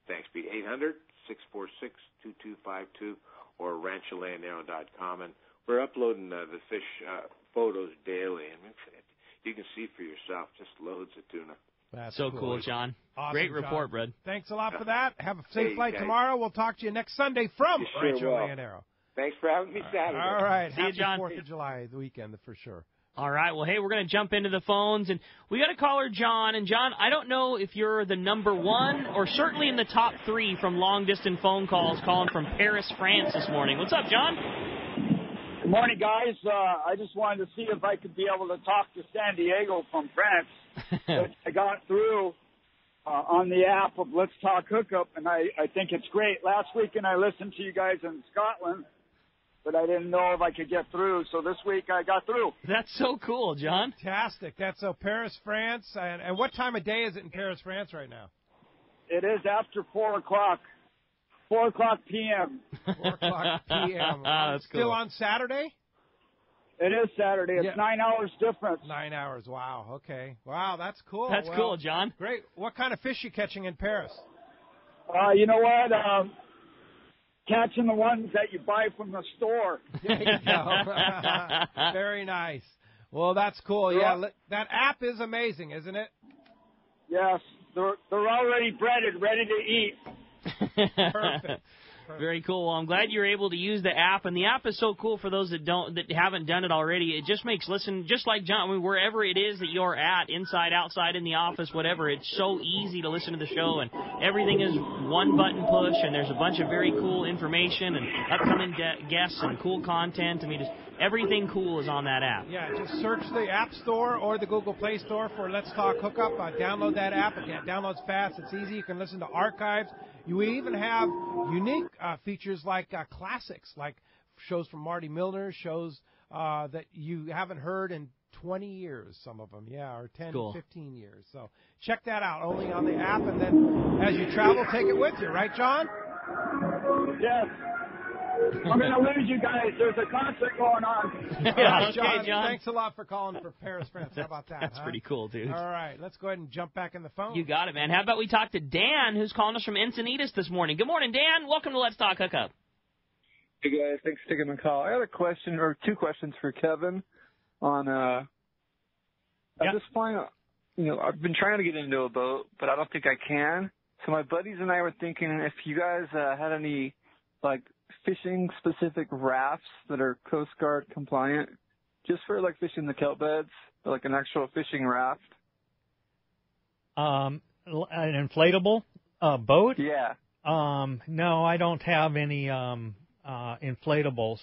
Thanks, Pete. 800-646-2252 or rancholeonero.com, and we're uploading the fish photos daily, and you can see for yourself just loads of tuna. That's so cool, John. Awesome, great report, John. bud. Thanks a lot for that. Have a safe flight tomorrow. We'll talk to you next Sunday from Rancho Leonero. Thanks for having me Saturday. All right. See you, John. 4th of July, the weekend, for sure. All right. Well, hey, we're going to jump into the phones, and we got a caller, John. And, John, I don't know if you're the number 1 or certainly in the top 3 from long-distance phone calls calling from Paris, France this morning. What's up, John? Good morning, guys. I just wanted to see if I could be able to talk to San Diego from France. I got through on the app of Let's Talk Hookup, and I think it's great. Last weekend I listened to you guys in Scotland, but I didn't know if I could get through, so this week I got through. That's so cool, John. Fantastic. That's Paris, France. And what time of day is it in Paris, France right now? It is after 4 o'clock. 4 o'clock p.m. 4 o'clock p.m. That's cool. Still on Saturday? It is Saturday. It's 9 hours difference. 9 hours. Wow. Okay. Wow, that's cool. That's cool, John. Great. What kind of fish you catching in Paris? You know what? Catching the ones that you buy from the store. There you go. Very nice. Well, that's cool. Yeah, that app is amazing, isn't it? Yes. They're already breaded, ready to eat. Perfect. Very cool. Well, I'm glad you're able to use the app, and the app is so cool for those that haven't done it already. It just makes listen just like John. I mean, wherever it is that you're at, inside, outside, in the office, whatever. It's so easy to listen to the show, and everything is one button push. And there's a bunch of very cool information and upcoming guests and cool content. I mean, just everything cool is on that app. Yeah, just search the App Store or the Google Play Store for Let's Talk Hookup. Download that app. It downloads fast. It's easy. You can listen to archives. You even have unique features like classics, like shows from Marty Milner, shows that you haven't heard in 20 years, some of them, or 10, cool. 15 years. So check that out, only on the app, and then as you travel, take it with you. Right, John? Yes. I'm going to lose you guys. There's a concert going on. Yeah, John. Thanks a lot for calling for Paris, France. How about that? That's pretty cool, dude. All right, let's go ahead and jump back in the phone. You got it, man. How about we talk to Dan, who's calling us from Encinitas this morning. Good morning, Dan. Welcome to Let's Talk Hookup. Hey, guys. Thanks for taking my call. I got a question, or 2 questions for Kevin on, I just find, I've been trying to get into a boat, but I don't think I can. So my buddies and I were thinking if you guys had any, fishing-specific rafts that are Coast Guard compliant, just for, fishing the kelp beds, like an actual fishing raft. An inflatable boat? Yeah. No, I don't have any inflatables.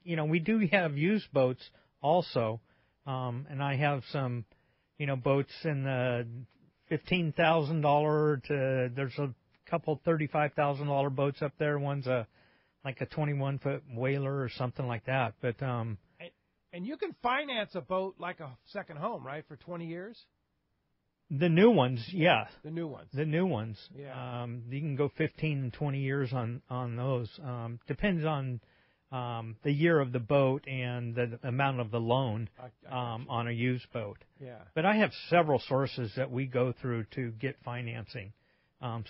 We do have used boats also, and I have some, boats in the $15,000 to there's a couple $35,000 boats up there. One's like a 21-foot whaler or something like that. But and you can finance a boat like a second home, right, for 20 years? The new ones, yes. The new ones. The new ones. Yeah. You can go 15 and 20 years on those. Depends on the year of the boat and the amount of the loan on a used boat. Yeah. But I have several sources that we go through to get financing.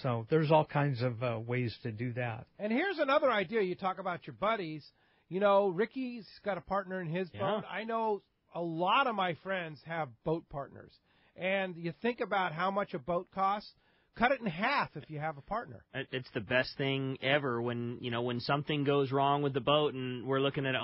So there's all kinds of ways to do that. And here's another idea. You talk about your buddies. You know, Ricky's got a partner in his boat. I know a lot of my friends have boat partners. And you think about how much a boat costs, cut it in half if you have a partner. It's the best thing ever when something goes wrong with the boat and we're looking at it,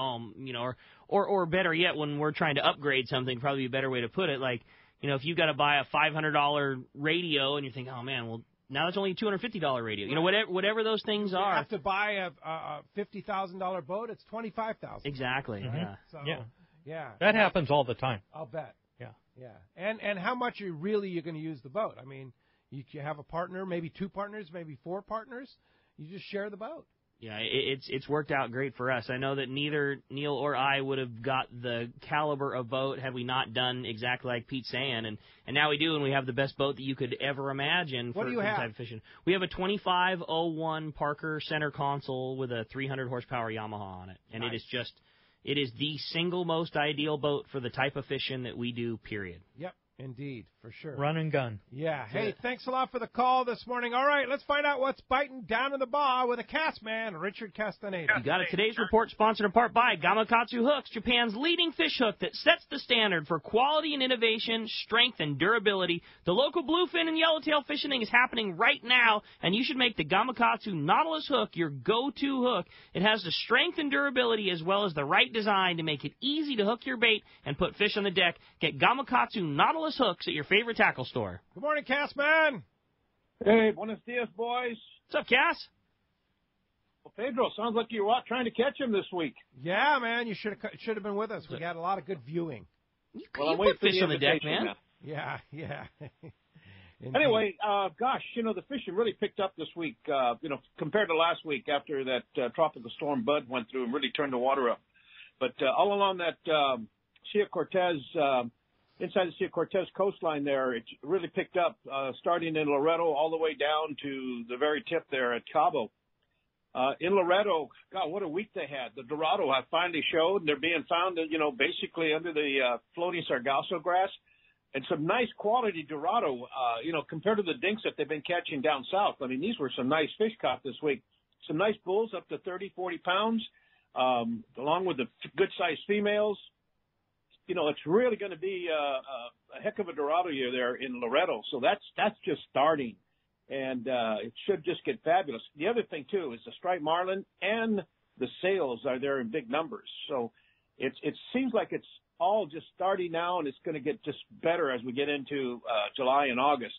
or better yet, when we're trying to upgrade something, probably a better way to put it, like, if you've got to buy a $500 radio and you're thinking, oh man, well, now it's only a $250 radio. Whatever those things are. You have to buy a $50,000 boat, it's $25,000. Exactly. Right? Yeah. So, yeah. That happens all the time. I'll bet. Yeah. And how much you're going to use the boat? I mean, you have a partner, maybe two partners, maybe four partners. You just share the boat. Yeah, it's worked out great for us. I know that neither Neil or I would have got the caliber of boat had we not done exactly like Pete's saying, and now we do, and we have the best boat that you could ever imagine for this type of fishing. We have a 2501 Parker center console with a 300 horsepower Yamaha on it, and nice. It is the single most ideal boat for the type of fishing that we do, period. Yep, indeed, for sure. Run and gun. Yeah. Hey, thanks a lot for the call this morning. All right, let's find out what's biting down in the bar with a cast man, Richard Castaneda. You got it. Today's report sponsored in part by Gamakatsu Hooks, Japan's leading fish hook that sets the standard for quality and innovation, strength and durability. The local bluefin and yellowtail fishing is happening right now, and you should make the Gamakatsu Nautilus hook your go-to hook. It has the strength and durability as well as the right design to make it easy to hook your bait and put fish on the deck. Get Gamakatsu Nautilus hooks at your favorite tackle store. Good morning, Cass man. Hey, buenos dias, boys. What's up, Cass? Well, Pedro, sounds like you were out trying to catch him this week. Yeah, man, you should have been with us. We had a lot of good viewing. You put fish on the deck, man. Yeah. Anyway, gosh, the fishing really picked up this week, compared to last week after that tropical storm Bud went through and really turned the water up. But all along that Cia Cortez, inside the Cia Cortez coastline there, it really picked up, starting in Loreto all the way down to the very tip there at Cabo. In Loreto, God, what a week they had. The Dorado have finally showed. They're being found, basically under the floating sargasso grass. And some nice quality Dorado, compared to the dinks that they've been catching down south. I mean, these were some nice fish caught this week. Some nice bulls up to 30, 40 pounds, along with the good-sized females. It's really going to be a heck of a Dorado year there in Loreto. So that's just starting. And it should just get fabulous. The other thing, too, is the striped marlin and the sales are there in big numbers. So it seems like it's all just starting now, and it's going to get just better as we get into July and August.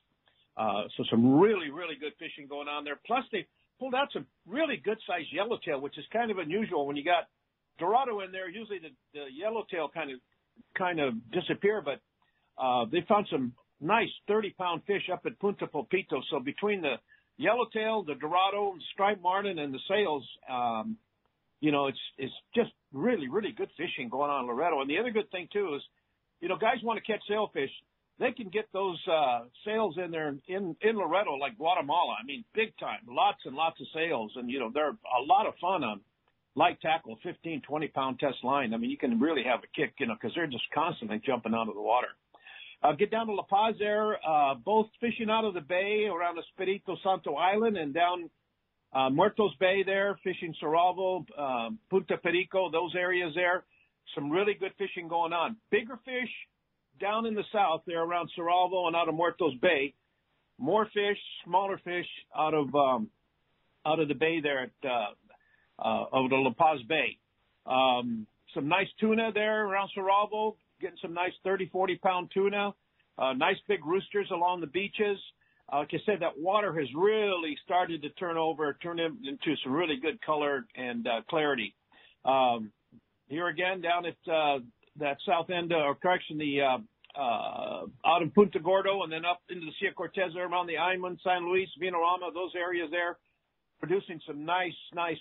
So some really, really good fishing going on there. Plus, they pulled out some really good-sized yellowtail, which is kind of unusual. When you got Dorado in there, usually the yellowtail kind of disappear, but they found some nice 30-pound fish up at Punta Popito. So between the yellowtail, the Dorado, the striped marlin, and the sails, it's just really, really good fishing going on in Loreto. And the other good thing, too, is, guys want to catch sailfish. They can get those sails in there in Loreto like Guatemala. I mean, big time. Lots and lots of sails. And, they're a lot of fun on light tackle, 15, 20-pound test line. I mean, you can really have a kick, because they're just constantly jumping out of the water. Get down to La Paz there, both fishing out of the bay around Espiritu Santo Island and down Muertos Bay there, fishing Cerralvo, Punta Perico, those areas there. Some really good fishing going on. Bigger fish down in the south there around Cerralvo and out of Muertos Bay. More fish, smaller fish out of the bay there at of the La Paz Bay. Some nice tuna there around Cerralvo, getting some nice 30, 40-pound tuna. Nice big roosters along the beaches. Like I said, that water has really started to turn into some really good color and clarity. Here again, down at that south end, out in Punta Gordo and then up into the Cia Cortez there around the Ayman, San Luis, Vinorama, those areas there, producing some nice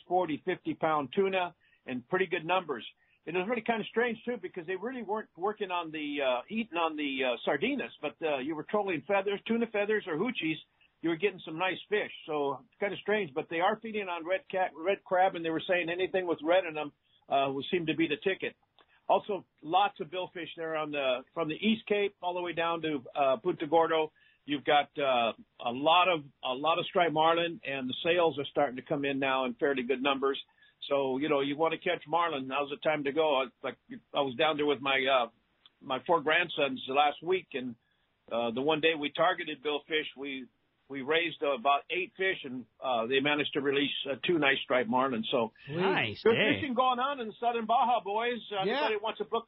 40, 50-pound tuna and pretty good numbers. it was really kind of strange too because they really weren't working on the eating on the sardinas, but you were trolling feathers, tuna feathers, or hoochies. You were getting some nice fish. So it's kind of strange, but they are feeding on red crab, and they were saying anything with red in them would seem to be the ticket. Also, lots of billfish there from the East Cape all the way down to Punta Gordo. You've got a lot of striped marlin, and the sales are starting to come in now in fairly good numbers. So, you want to catch marlin, now's the time to go. I was down there with my 4 grandsons last week, and the one day we targeted billfish, we raised about 8 fish, and they managed to release 2 nice striped marlin. So nice. Good fishing going on in the Southern Baja, boys. Anybody wants to book?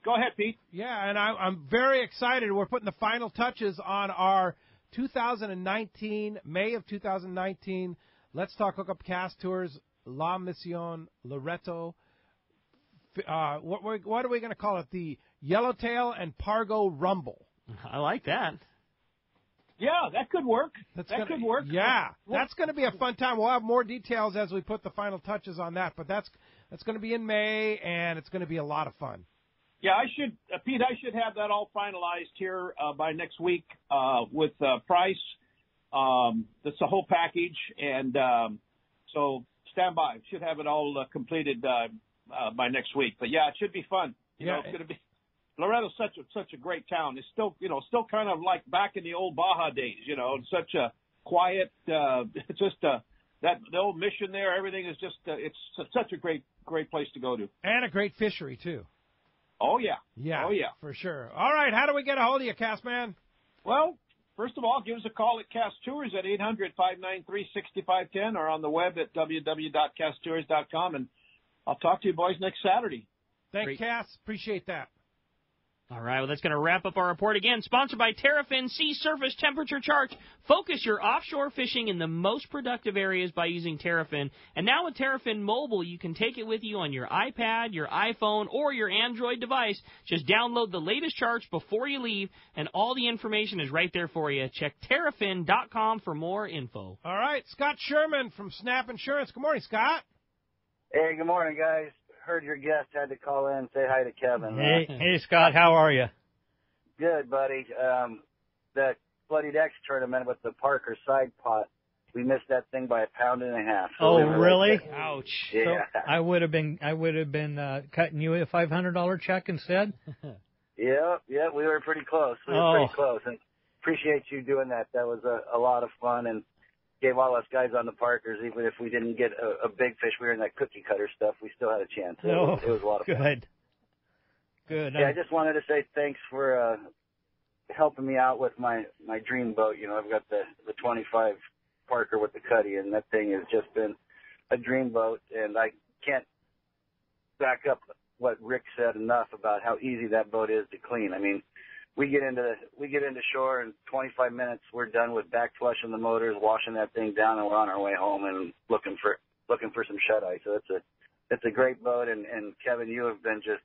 Go ahead, Pete. Yeah, and I'm very excited. We're putting the final touches on our 2019, May of 2019, Let's Talk Hookup Cast Tours, La Mission, Loreto. What are we going to call it? The Yellowtail and Pargo Rumble. I like that. Yeah, that could work. That could work. Yeah, that's going to be a fun time. We'll have more details as we put the final touches on that, but that's going to be in May, and it's going to be a lot of fun. Yeah, Pete, I should have that all finalized here by next week with price. That's the whole package, and so stand by. Should have it all completed by next week. But yeah, it should be fun. You know, it's going to be. Loreto's such a great town. It's still kind of like back in the old Baja days. It's such a quiet. It's just the old mission there. Everything is just. It's such a great place to go to. And a great fishery too. Oh yeah. Yeah. Oh yeah. For sure. All right. How do we get a hold of you, Castman? Well, first of all, give us a call at Cast Tours at 800-593-6510 or on the web at www.casttours.com, and I'll talk to you boys next Saturday. Thanks, Cass. Appreciate that. All right, well, that's going to wrap up our report again. Sponsored by Terrafin Sea Surface Temperature Chart. Focus your offshore fishing in the most productive areas by using Terrafin. And now with Terrafin Mobile, you can take it with you on your iPad, your iPhone, or your Android device. Just download the latest charts before you leave, and all the information is right there for you. Check Terrafin.com for more info. All right, Scott Sherman from Snap Insurance. Good morning, Scott. Hey, good morning, guys. Heard your guest had to call in and say hi to Kevin. Hey, Scott, how are you? Good, buddy. The Bloody Decks tournament with the Parker side pot, we missed that thing by 1.5 pounds. So oh, really? Ouch. Yeah. So I would have been cutting you a $500 check instead. Yeah, we were pretty close. Pretty close, and appreciate you doing that. That was a lot of fun, and gave all us guys on the Parkers, even if we didn't get a big fish, we were in that cookie cutter stuff, we still had a chance. It was a lot of fun. Good. Yeah, I just wanted to say thanks for helping me out with my dream boat. I've got the 25 Parker with the Cuddy, and that thing has just been a dream boat, and I can't back up what Rick said enough about how easy that boat is to clean. I mean, we get into shore in 25 minutes. We're done with back flushing the motors, washing that thing down, and we're on our way home and looking for some shut eye. So it's a great boat, and Kevin, you have been just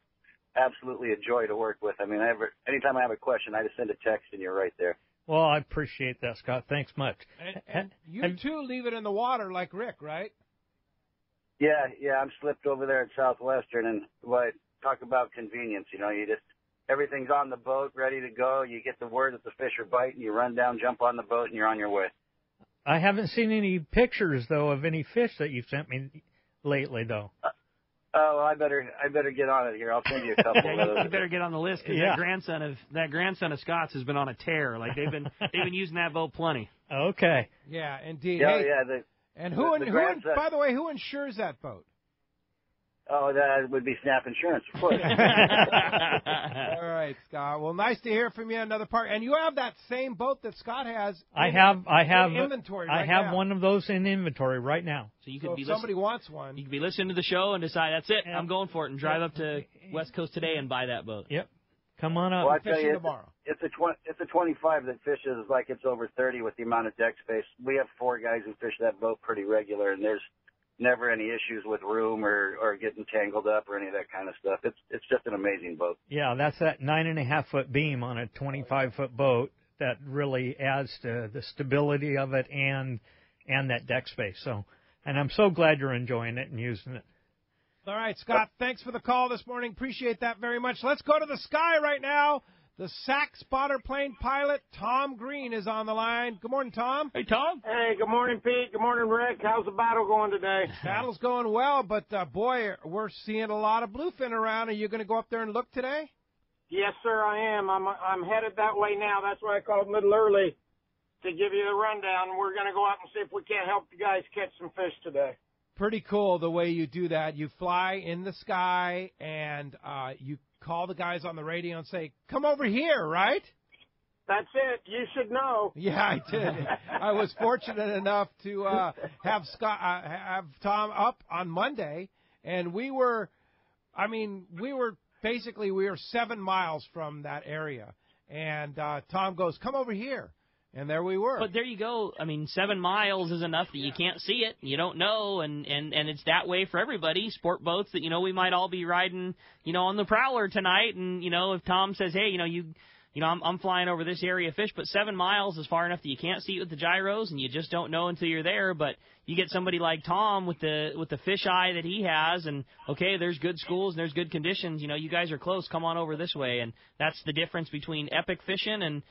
absolutely a joy to work with. I mean, anytime I have a question, I just send a text and you're right there. Well, I appreciate that, Scott. Thanks much. And you too leave it in the water like Rick, right? Yeah, I'm slipped over there at Southwestern, and talk about convenience. You just everything's on the boat, ready to go. You get the word that the fish are biting, you run down, jump on the boat, and you're on your way. I haven't seen any pictures, though, of any fish that you've sent me lately, though. I better get on it here. I'll send you a couple of those. You better get on the list, because that grandson of Scott's has been on a tear. Like they've been using that boat plenty. Okay. Yeah, indeed. Yeah, hey, yeah. And by the way, who insures that boat? Oh, that would be Snap Insurance, of course. All right, Scott. Well, nice to hear from you. Another part, and you have that same boat that Scott has. I have inventory. I have one of those in inventory right now. So you could if somebody wants one, you could be listening to the show and decide that's it. I'm going for it, and drive up to West Coast today and buy that boat. Yep. Come on up. Well, I tell you, tomorrow. It's a 25 that fishes like it's over 30 with the amount of deck space. We have 4 guys who fish that boat pretty regular, and there's never any issues with room or getting tangled up or any of that kind of stuff. It's just an amazing boat. Yeah, that's that 9.5-foot beam on a 25-foot boat that really adds to the stability of it and that deck space. So, and I'm so glad you're enjoying it and using it. All right, Scott, thanks for the call this morning. Appreciate that very much. Let's go to the sky right now. The SAC spotter plane pilot, Tom Green, is on the line. Good morning, Tom. Hey, Tom. Hey, good morning, Pete. Good morning, Rick. How's the battle going today? Battle's going well, but, boy, we're seeing a lot of bluefin around. Are you going to go up there and look today? Yes, sir, I am. I'm headed that way now. That's why I called a little early to give you the rundown. We're going to go out and see if we can't help you guys catch some fish today. Pretty cool the way you do that. You fly in the sky, and you call the guys on the radio and say, come over here, right? That's it. You should know. Yeah, I did. I was fortunate enough to have Tom up on Monday, and we were 7 miles from that area. And Tom goes, come over here. And there we were. But there you go. 7 miles is enough that you can't see it. You don't know, and it's that way for everybody. Sport boats that, we might all be riding, on the Prowler tonight. And, if Tom says, hey, I'm flying over this area of fish, but 7 miles is far enough that you can't see it with the gyros, and you just don't know until you're there. But you get somebody like Tom with the fish eye that he has, and, okay, there's good schools and there's good conditions. You guys are close. Come on over this way. And that's the difference between epic fishing and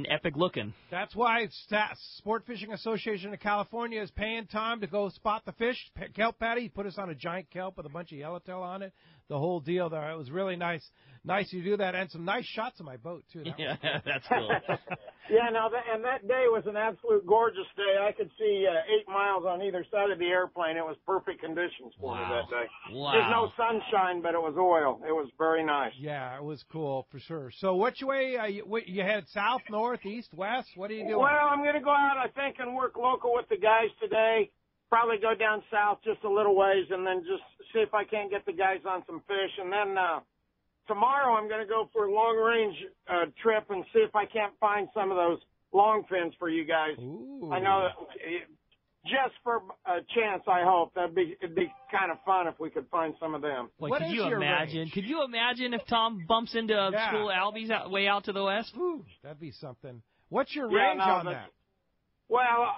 epic looking. That's why Sport Fishing Association of California is paying Tom to go spot the fish. Kelp patty, he put us on a giant kelp with a bunch of yellowtail on it. The whole deal there. It was really nice. Nice you do that, and some nice shots of my boat, too. Yeah, that's cool. Yeah, and that day was an absolute gorgeous day. I could see 8 miles on either side of the airplane. It was perfect conditions for me that day. Wow. There's no sunshine, but it was oil. It was very nice. Yeah, it was cool for sure. So which way, you head south, north, east, west? What are you doing? Well, I'm going to go out, I think, and work local with the guys today. Probably go down south just a little ways and then just see if I can't get the guys on some fish. And then tomorrow I'm going to go for a long-range trip and see if I can't find some of those long fins for you guys. Ooh. I know that just for a chance, I hope. It'd be kind of fun if we could find some of them. Boy, could you imagine? Range? Could you imagine if Tom bumps into school albies way out to the west? Ooh, that'd be something. What's your range on that? Well,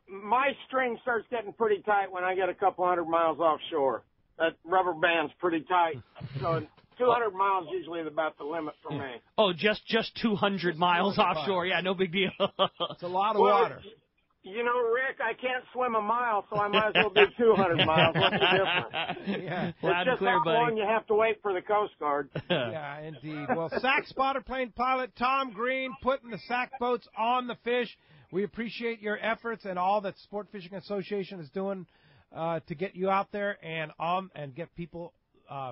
my string starts getting pretty tight when I get a couple 100 miles offshore. That rubber band's pretty tight. So 200 miles is usually about the limit for me. Oh, just 200 miles offshore. Yeah, no big deal. It's a lot of water. You know, Rick, I can't swim a mile, so I might as well do 200 miles. What's the difference? Yeah. Loud and clear, not buddy. long you have to wait for the Coast Guard. Yeah, indeed. Well, SAC spotter plane pilot Tom Green putting the SAC boats on the fish. We appreciate your efforts and all that Sport Fishing Association is doing to get you out there and get people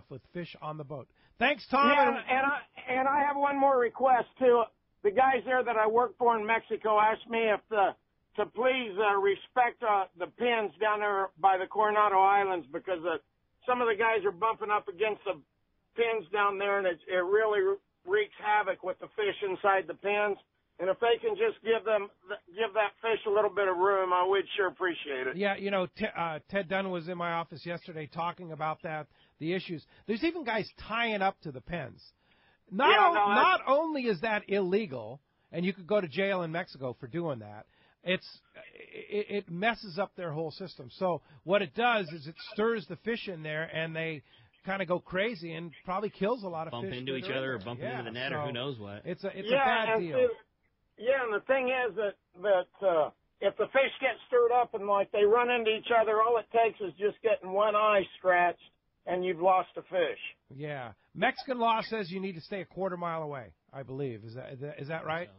with fish on the boat. Thanks, Tom. Yeah, and I have one more request too. The guys there that I work for in Mexico asked me to please respect the pins down there by the Coronado Islands because some of the guys are bumping up against the pins down there, and it really wreaks havoc with the fish inside the pins. And if they can just give that fish a little bit of room, I would sure appreciate it. Yeah, Ted Dunn was in my office yesterday talking about the issues. There's even guys tying up to the pens. Not only is that illegal, and you could go to jail in Mexico for doing that, it messes up their whole system. So what it does is it stirs the fish in there, and they kind of go crazy and probably kills a lot of fish. Bump into each other or bump into the net or who knows what. It's a bad deal. And the thing is that if the fish get stirred up and like they run into each other, all it takes is just getting one eye scratched and you've lost a fish. Yeah. Mexican law says you need to stay a quarter mile away, I believe. Is that right?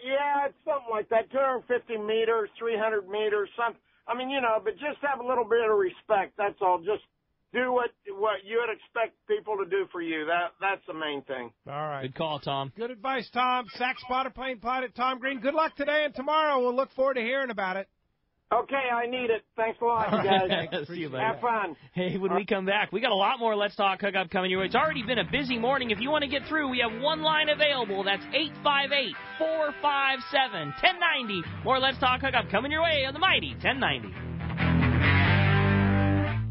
Yeah, it's something like that. 250 meters, 300 meters, something. I mean, but just have a little bit of respect. That's all. Just do what you would expect people to do for you. That's the main thing. All right. Good call, Tom. Good advice, Tom. SAC spotter plane pilot Tom Green. Good luck today and tomorrow. We'll look forward to hearing about it. Okay, I need it. Thanks a lot, you guys. See you, buddy. Have fun. Hey, when we come back, we got a lot more Let's Talk Hookup coming your way. It's already been a busy morning. If you want to get through, we have one line available. That's 858-457-1090. More Let's Talk Hookup coming your way on the mighty 1090.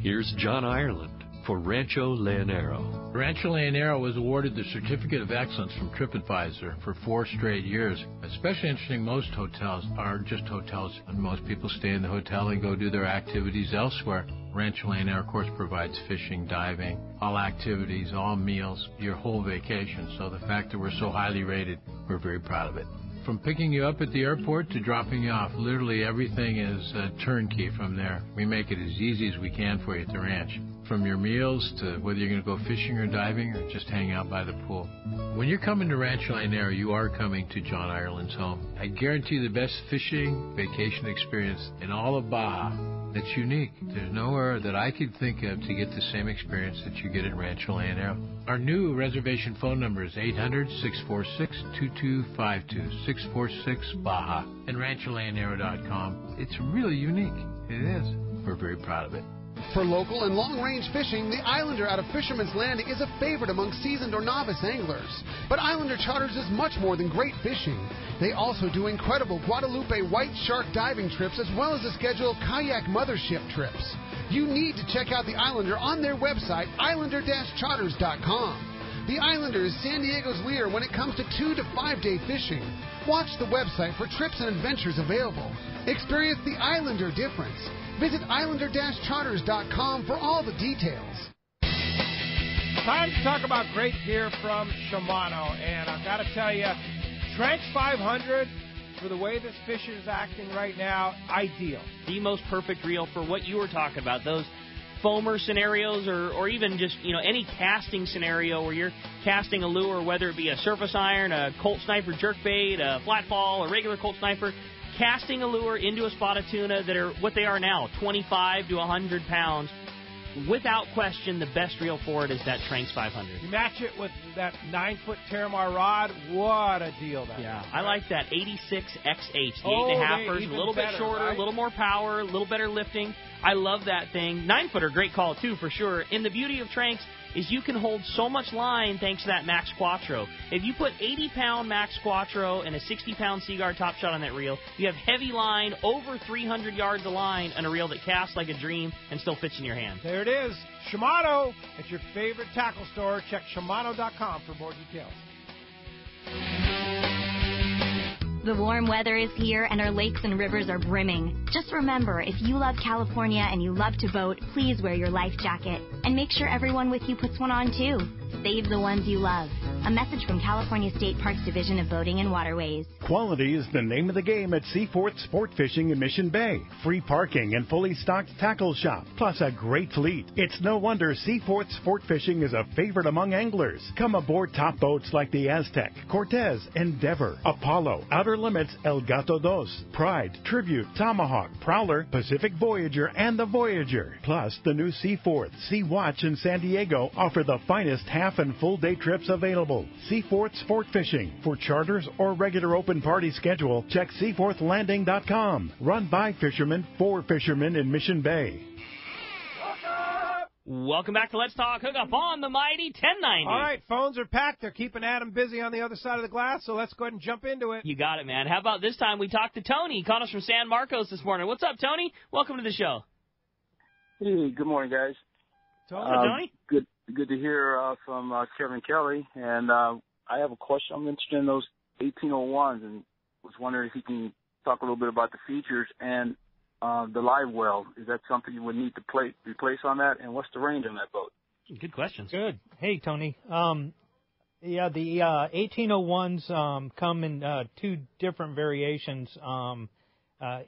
Here's John Ireland for Rancho Leonero. Rancho Leonero was awarded the Certificate of Excellence from TripAdvisor for 4 straight years. Especially interesting, most hotels are just hotels, and most people stay in the hotel and go do their activities elsewhere. Rancho Leonero, of course, provides fishing, diving, all activities, all meals, your whole vacation. So the fact that we're so highly rated, we're very proud of it. From picking you up at the airport to dropping you off, literally everything is turnkey from there. We make it as easy as we can for you at the ranch. From your meals to whether you're going to go fishing or diving or just hang out by the pool. When you're coming to Rancho Leonero, you are coming to John Ireland's home. I guarantee the best fishing vacation experience in all of Baja. That's unique. There's nowhere that I could think of to get the same experience that you get at Rancho Leonero. Our new reservation phone number is 800-646-2252, 646-BAJA, and rancholeonero.com. It's really unique. It is. We're very proud of it. For local and long-range fishing, the Islander out of Fisherman's Landing is a favorite among seasoned or novice anglers. But Islander Charters is much more than great fishing. They also do incredible Guadalupe white shark diving trips as well as a schedule of kayak mothership trips. You need to check out the Islander on their website, islander-charters.com. The Islander is San Diego's leader when it comes to 2 to 5 day fishing. Watch the website for trips and adventures available. Experience the Islander difference. Visit islander-charters.com for all the details. Time to talk about great gear from Shimano, and I've got to tell you, Tranx 500, for the way this fish is acting right now, ideal. The most perfect reel for what you were talking about, those foamer scenarios or even just, any casting scenario where you're casting a lure, whether it be a surface iron, a Colt Sniper jerkbait, a flat fall, a regular Colt Sniper, casting a lure into a spot of tuna that are what they are now, 25 to 100 pounds. Without question, the best reel for it is that Tranx 500. You match it with that 9-foot Terramar rod, what a deal that is. I like that 86XH, the 8.5ers, a little bit shorter, right? A little more power, a little better lifting. I love that thing. 9-footer, great call too, for sure. And the beauty of Tranx is you can hold so much line thanks to that Max Quattro. If you put 80-pound Max Quattro and a 60-pound Seaguar Top Shot on that reel, you have heavy line, over 300 yards of line on a reel that casts like a dream and still fits in your hand. There it is. Shimano. It's your favorite tackle store. Check Shimano.com for more details. The warm weather is here and our lakes and rivers are brimming. Just remember, if you love California and you love to boat, please wear your life jacket. And make sure everyone with you puts one on too. Save the ones you love. A message from California State Parks Division of Boating and Waterways. Quality is the name of the game at Seaforth Sport Fishing in Mission Bay. Free parking and fully stocked tackle shop, plus a great fleet. It's no wonder Seaforth Sport Fishing is a favorite among anglers. Come aboard top boats like the Aztec, Cortez, Endeavor, Apollo, Outer Limits, El Gato Dos, Pride, Tribute, Tomahawk, Prowler, Pacific Voyager, and the Voyager. Plus, the new Seaforth, Sea Watch, and San Diego offer the finest half and full day trips available. Seaforth Sport Fishing. For charters or regular open party schedule, check seaforthlanding.com. Run by fishermen for fishermen in Mission Bay. Welcome back to Let's Talk Hookup on the Mighty 1090. All right, phones are packed. They're keeping Adam busy on the other side of the glass, so let's go ahead and jump into it. You got it, man. How about this time we talked to Tony. He called us from San Marcos this morning. What's up, Tony? Welcome to the show. Hey, good morning, guys. Tony? Good to hear from Kevin Kelly. And I have a question. I'm interested in those 1801s and was wondering if you can talk a little bit about the features and the live well. Is that something you would need to replace on that? And what's the range on that boat? Good questions. Good. Hey, Tony. The 1801s come in 2 different variations,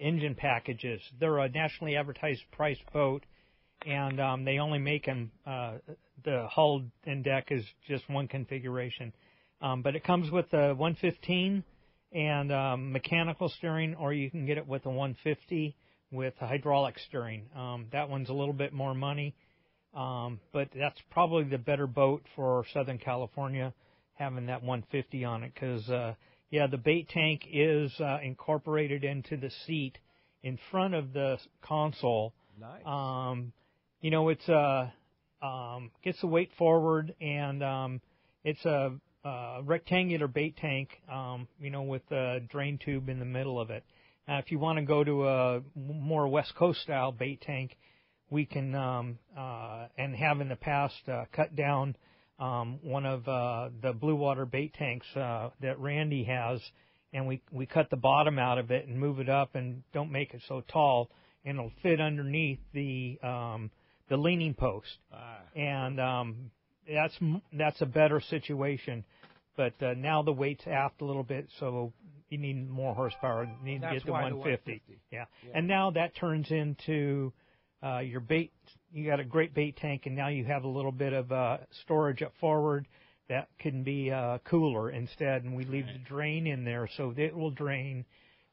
engine packages. They're a nationally advertised price boat, and they only make them, the hull and deck is just one configuration. But it comes with a 115 and mechanical steering, or you can get it with a 150 with hydraulic steering. That one's a little bit more money, but that's probably the better boat for Southern California, having that 150 on it, because, the bait tank is incorporated into the seat in front of the console. Nice. It's gets the weight forward, and it's a rectangular bait tank, with a drain tube in the middle of it. If you want to go to a more West Coast style bait tank, we can and have in the past cut down one of the blue water bait tanks that Randy has, and we cut the bottom out of it and move it up and don't make it so tall, and it'll fit underneath the leaning post. And that's a better situation. But now the weight's aft a little bit, so you need more horsepower. You need to get to 150. Yeah. And now that turns into your bait. You got a great bait tank, and now you have a little bit of storage up forward that can be cooler instead, and we leave the drain in there so it will drain.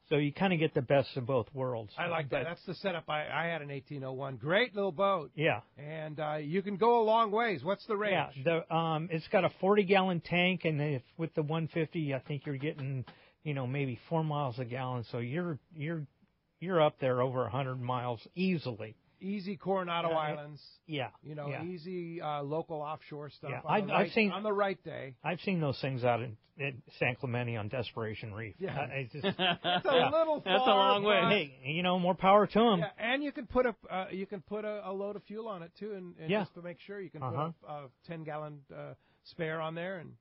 So you kind of get the best of both worlds. I like that. That's the setup. I had an 1801. Great little boat. Yeah. And you can go a long ways. What's the range? Yeah. It's got a 40-gallon tank, and with the 150, I think you're getting, maybe 4 miles a gallon. So you're up there over 100 miles easily. Easy Coronado Islands. Yeah. Easy local offshore stuff. Yeah. I've seen on the right day. I've seen those things out in San Clemente on Desperation Reef. Yeah. It's a little far. That's a long way. Hey, more power to them. Yeah, and you can put a load of fuel on it too, and just to make sure you can put a 10-gallon spare on there, and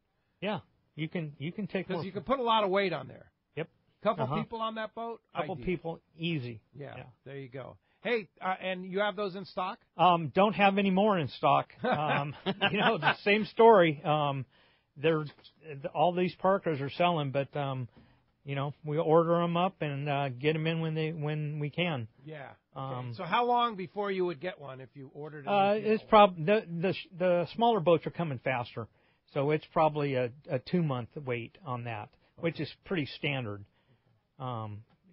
you can take because you can put a lot of weight on there. Yep. Couple people on that boat. Couple people, easy. Yeah. There you go. Hey, and you have those in stock? Don't have any more in stock. The same story. All these parkers are selling, but we order them up and get them in when we can. Yeah. Okay. So how long before you would get one if you ordered it? It's probably the smaller boats are coming faster, so it's probably a 2-month wait on that, which is pretty standard.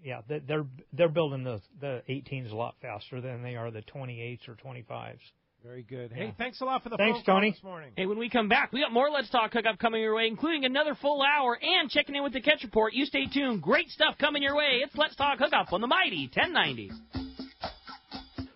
Yeah, they're building the 18s a lot faster than they are the 28s or 25s. Very good. Hey, thanks a lot for the phone call Tony. This morning. Hey, when we come back, we got more Let's Talk Hookup coming your way, including another full hour and checking in with the Catch Report. You stay tuned. Great stuff coming your way. It's Let's Talk Hookup on the Mighty 1090.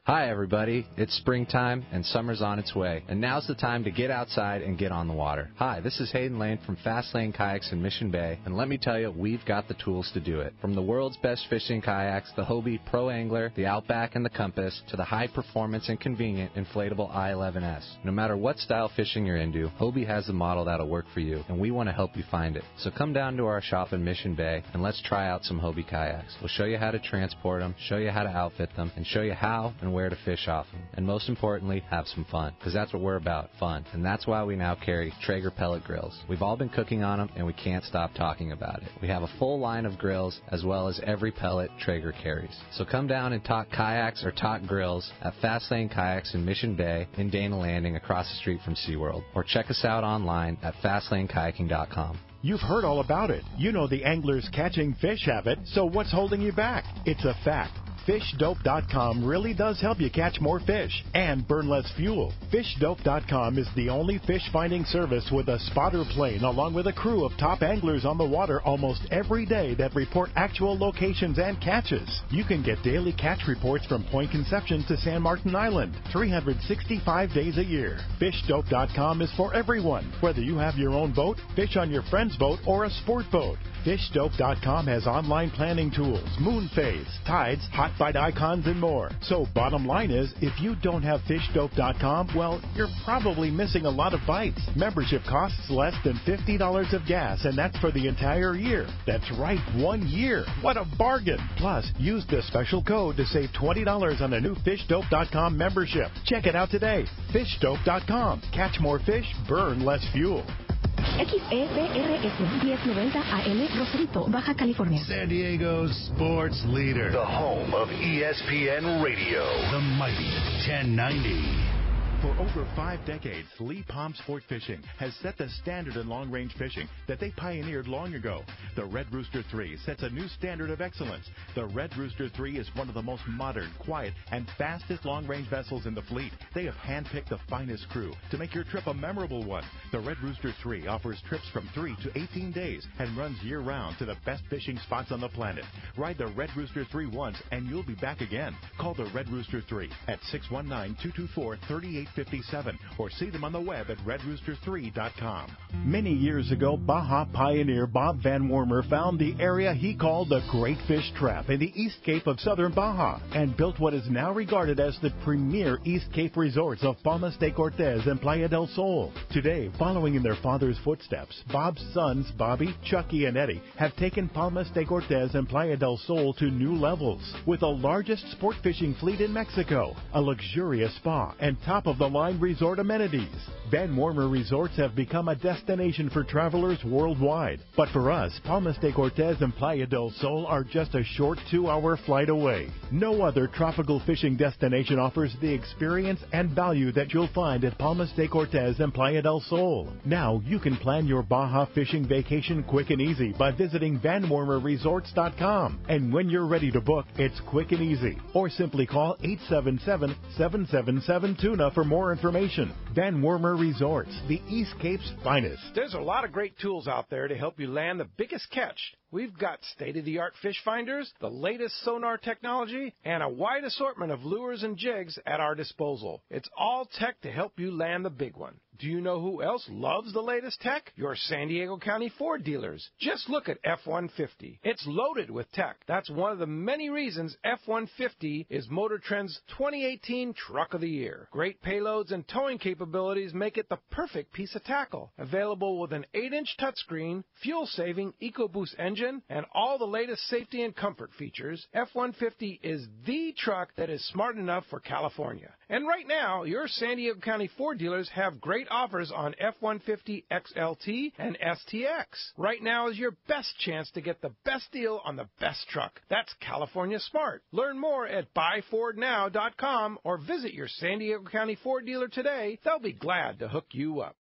Hi, everybody. It's springtime, and summer's on its way. And now's the time to get outside and get on the water. Hi, this is Hayden Lane from Fast Lane Kayaks in Mission Bay, and let me tell you, we've got the tools to do it. From the world's best fishing kayaks, the Hobie Pro Angler, the Outback, and the Compass, to the high-performance and convenient inflatable I-11S. No matter what style fishing you're into, Hobie has the model that'll work for you, and we want to help you find it. So come down to our shop in Mission Bay, and let's try out some Hobie kayaks. We'll show you how to transport them, show you how to outfit them, and show you how and where to fish off them. And most importantly, have some fun, because that's what we're about, fun. And that's why we now carry Traeger pellet grills. We've all been cooking on them, and we can't stop talking about it. We have a full line of grills, as well as every pellet Traeger carries. So come down and talk kayaks or talk grills at Fast Lane Kayaks in Mission Bay in Dana Landing across the street from SeaWorld. Or check us out online at FastlaneKayaking.com. You've heard all about it. You know the anglers catching fish have it, so what's holding you back? It's a fact. FishDope.com really does help you catch more fish and burn less fuel. FishDope.com is the only fish finding service with a spotter plane along with a crew of top anglers on the water almost every day that report actual locations and catches. You can get daily catch reports from Point Conception to San Martin Island, 365 days a year. FishDope.com is for everyone, whether you have your own boat, fish on your friend's boat, or a sport boat. FishDope.com has online planning tools, moon phase, tides, hot bite icons, and more. So bottom line is, if you don't have FishDope.com, well, you're probably missing a lot of bites. Membership costs less than $50 of gas, and that's for the entire year. That's right, 1 year. What a bargain. Plus, use the special code to save $20 on a new FishDope.com membership. Check it out today. FishDope.com. Catch more fish, burn less fuel. XEPRS 1090 AM Rosarito, Baja California. San Diego's sports leader. The home of ESPN Radio. The Mighty 1090. For over 5 decades, Lee Palm Sport Fishing has set the standard in long-range fishing that they pioneered long ago. The Red Rooster 3 sets a new standard of excellence. The Red Rooster 3 is one of the most modern, quiet, and fastest long-range vessels in the fleet. They have handpicked the finest crew to make your trip a memorable one. The Red Rooster 3 offers trips from 3 to 18 days and runs year-round to the best fishing spots on the planet. Ride the Red Rooster 3 once, and you'll be back again. Call the Red Rooster 3 at 619-224-38 857 or see them on the web at redrooster3.com. Many years ago, Baja pioneer Bob Van Wormer found the area he called the Great Fish Trap in the East Cape of southern Baja and built what is now regarded as the premier East Cape resorts of Palmas de Cortez and Playa del Sol. Today, following in their father's footsteps, Bob's sons, Bobby, Chucky, and Eddie, have taken Palmas de Cortez and Playa del Sol to new levels with the largest sport fishing fleet in Mexico, a luxurious spa, and top-of-the-line resort amenities. Van Wormer Resorts have become a destination for travelers worldwide. But for us, Palmas de Cortez and Playa del Sol are just a short 2-hour flight away. No other tropical fishing destination offers the experience and value that you'll find at Palmas de Cortez and Playa del Sol. Now you can plan your Baja fishing vacation quick and easy by visiting VanWormerResorts.com. And when you're ready to book, it's quick and easy. Or simply call 877-777-TUNA for more information. Van Wormer Resorts, the East Cape's finest. There's a lot of great tools out there to help you land the biggest catch. We've got state-of-the-art fish finders, the latest sonar technology, and a wide assortment of lures and jigs at our disposal. It's all tech to help you land the big one. Do you know who else loves the latest tech? Your San Diego County Ford dealers. Just look at F-150. It's loaded with tech. That's one of the many reasons F-150 is Motor Trend's 2018 Truck of the Year. Great payloads and towing capabilities make it the perfect piece of tackle. Available with an 8-inch touchscreen, fuel-saving EcoBoost engine, and all the latest safety and comfort features, F-150 is the truck that is smart enough for California. And right now, your San Diego County Ford dealers have great offers on F-150 XLT and STX. Right now is your best chance to get the best deal on the best truck. That's California Smart. Learn more at buyfordnow.com or visit your San Diego County Ford dealer today. They'll be glad to hook you up.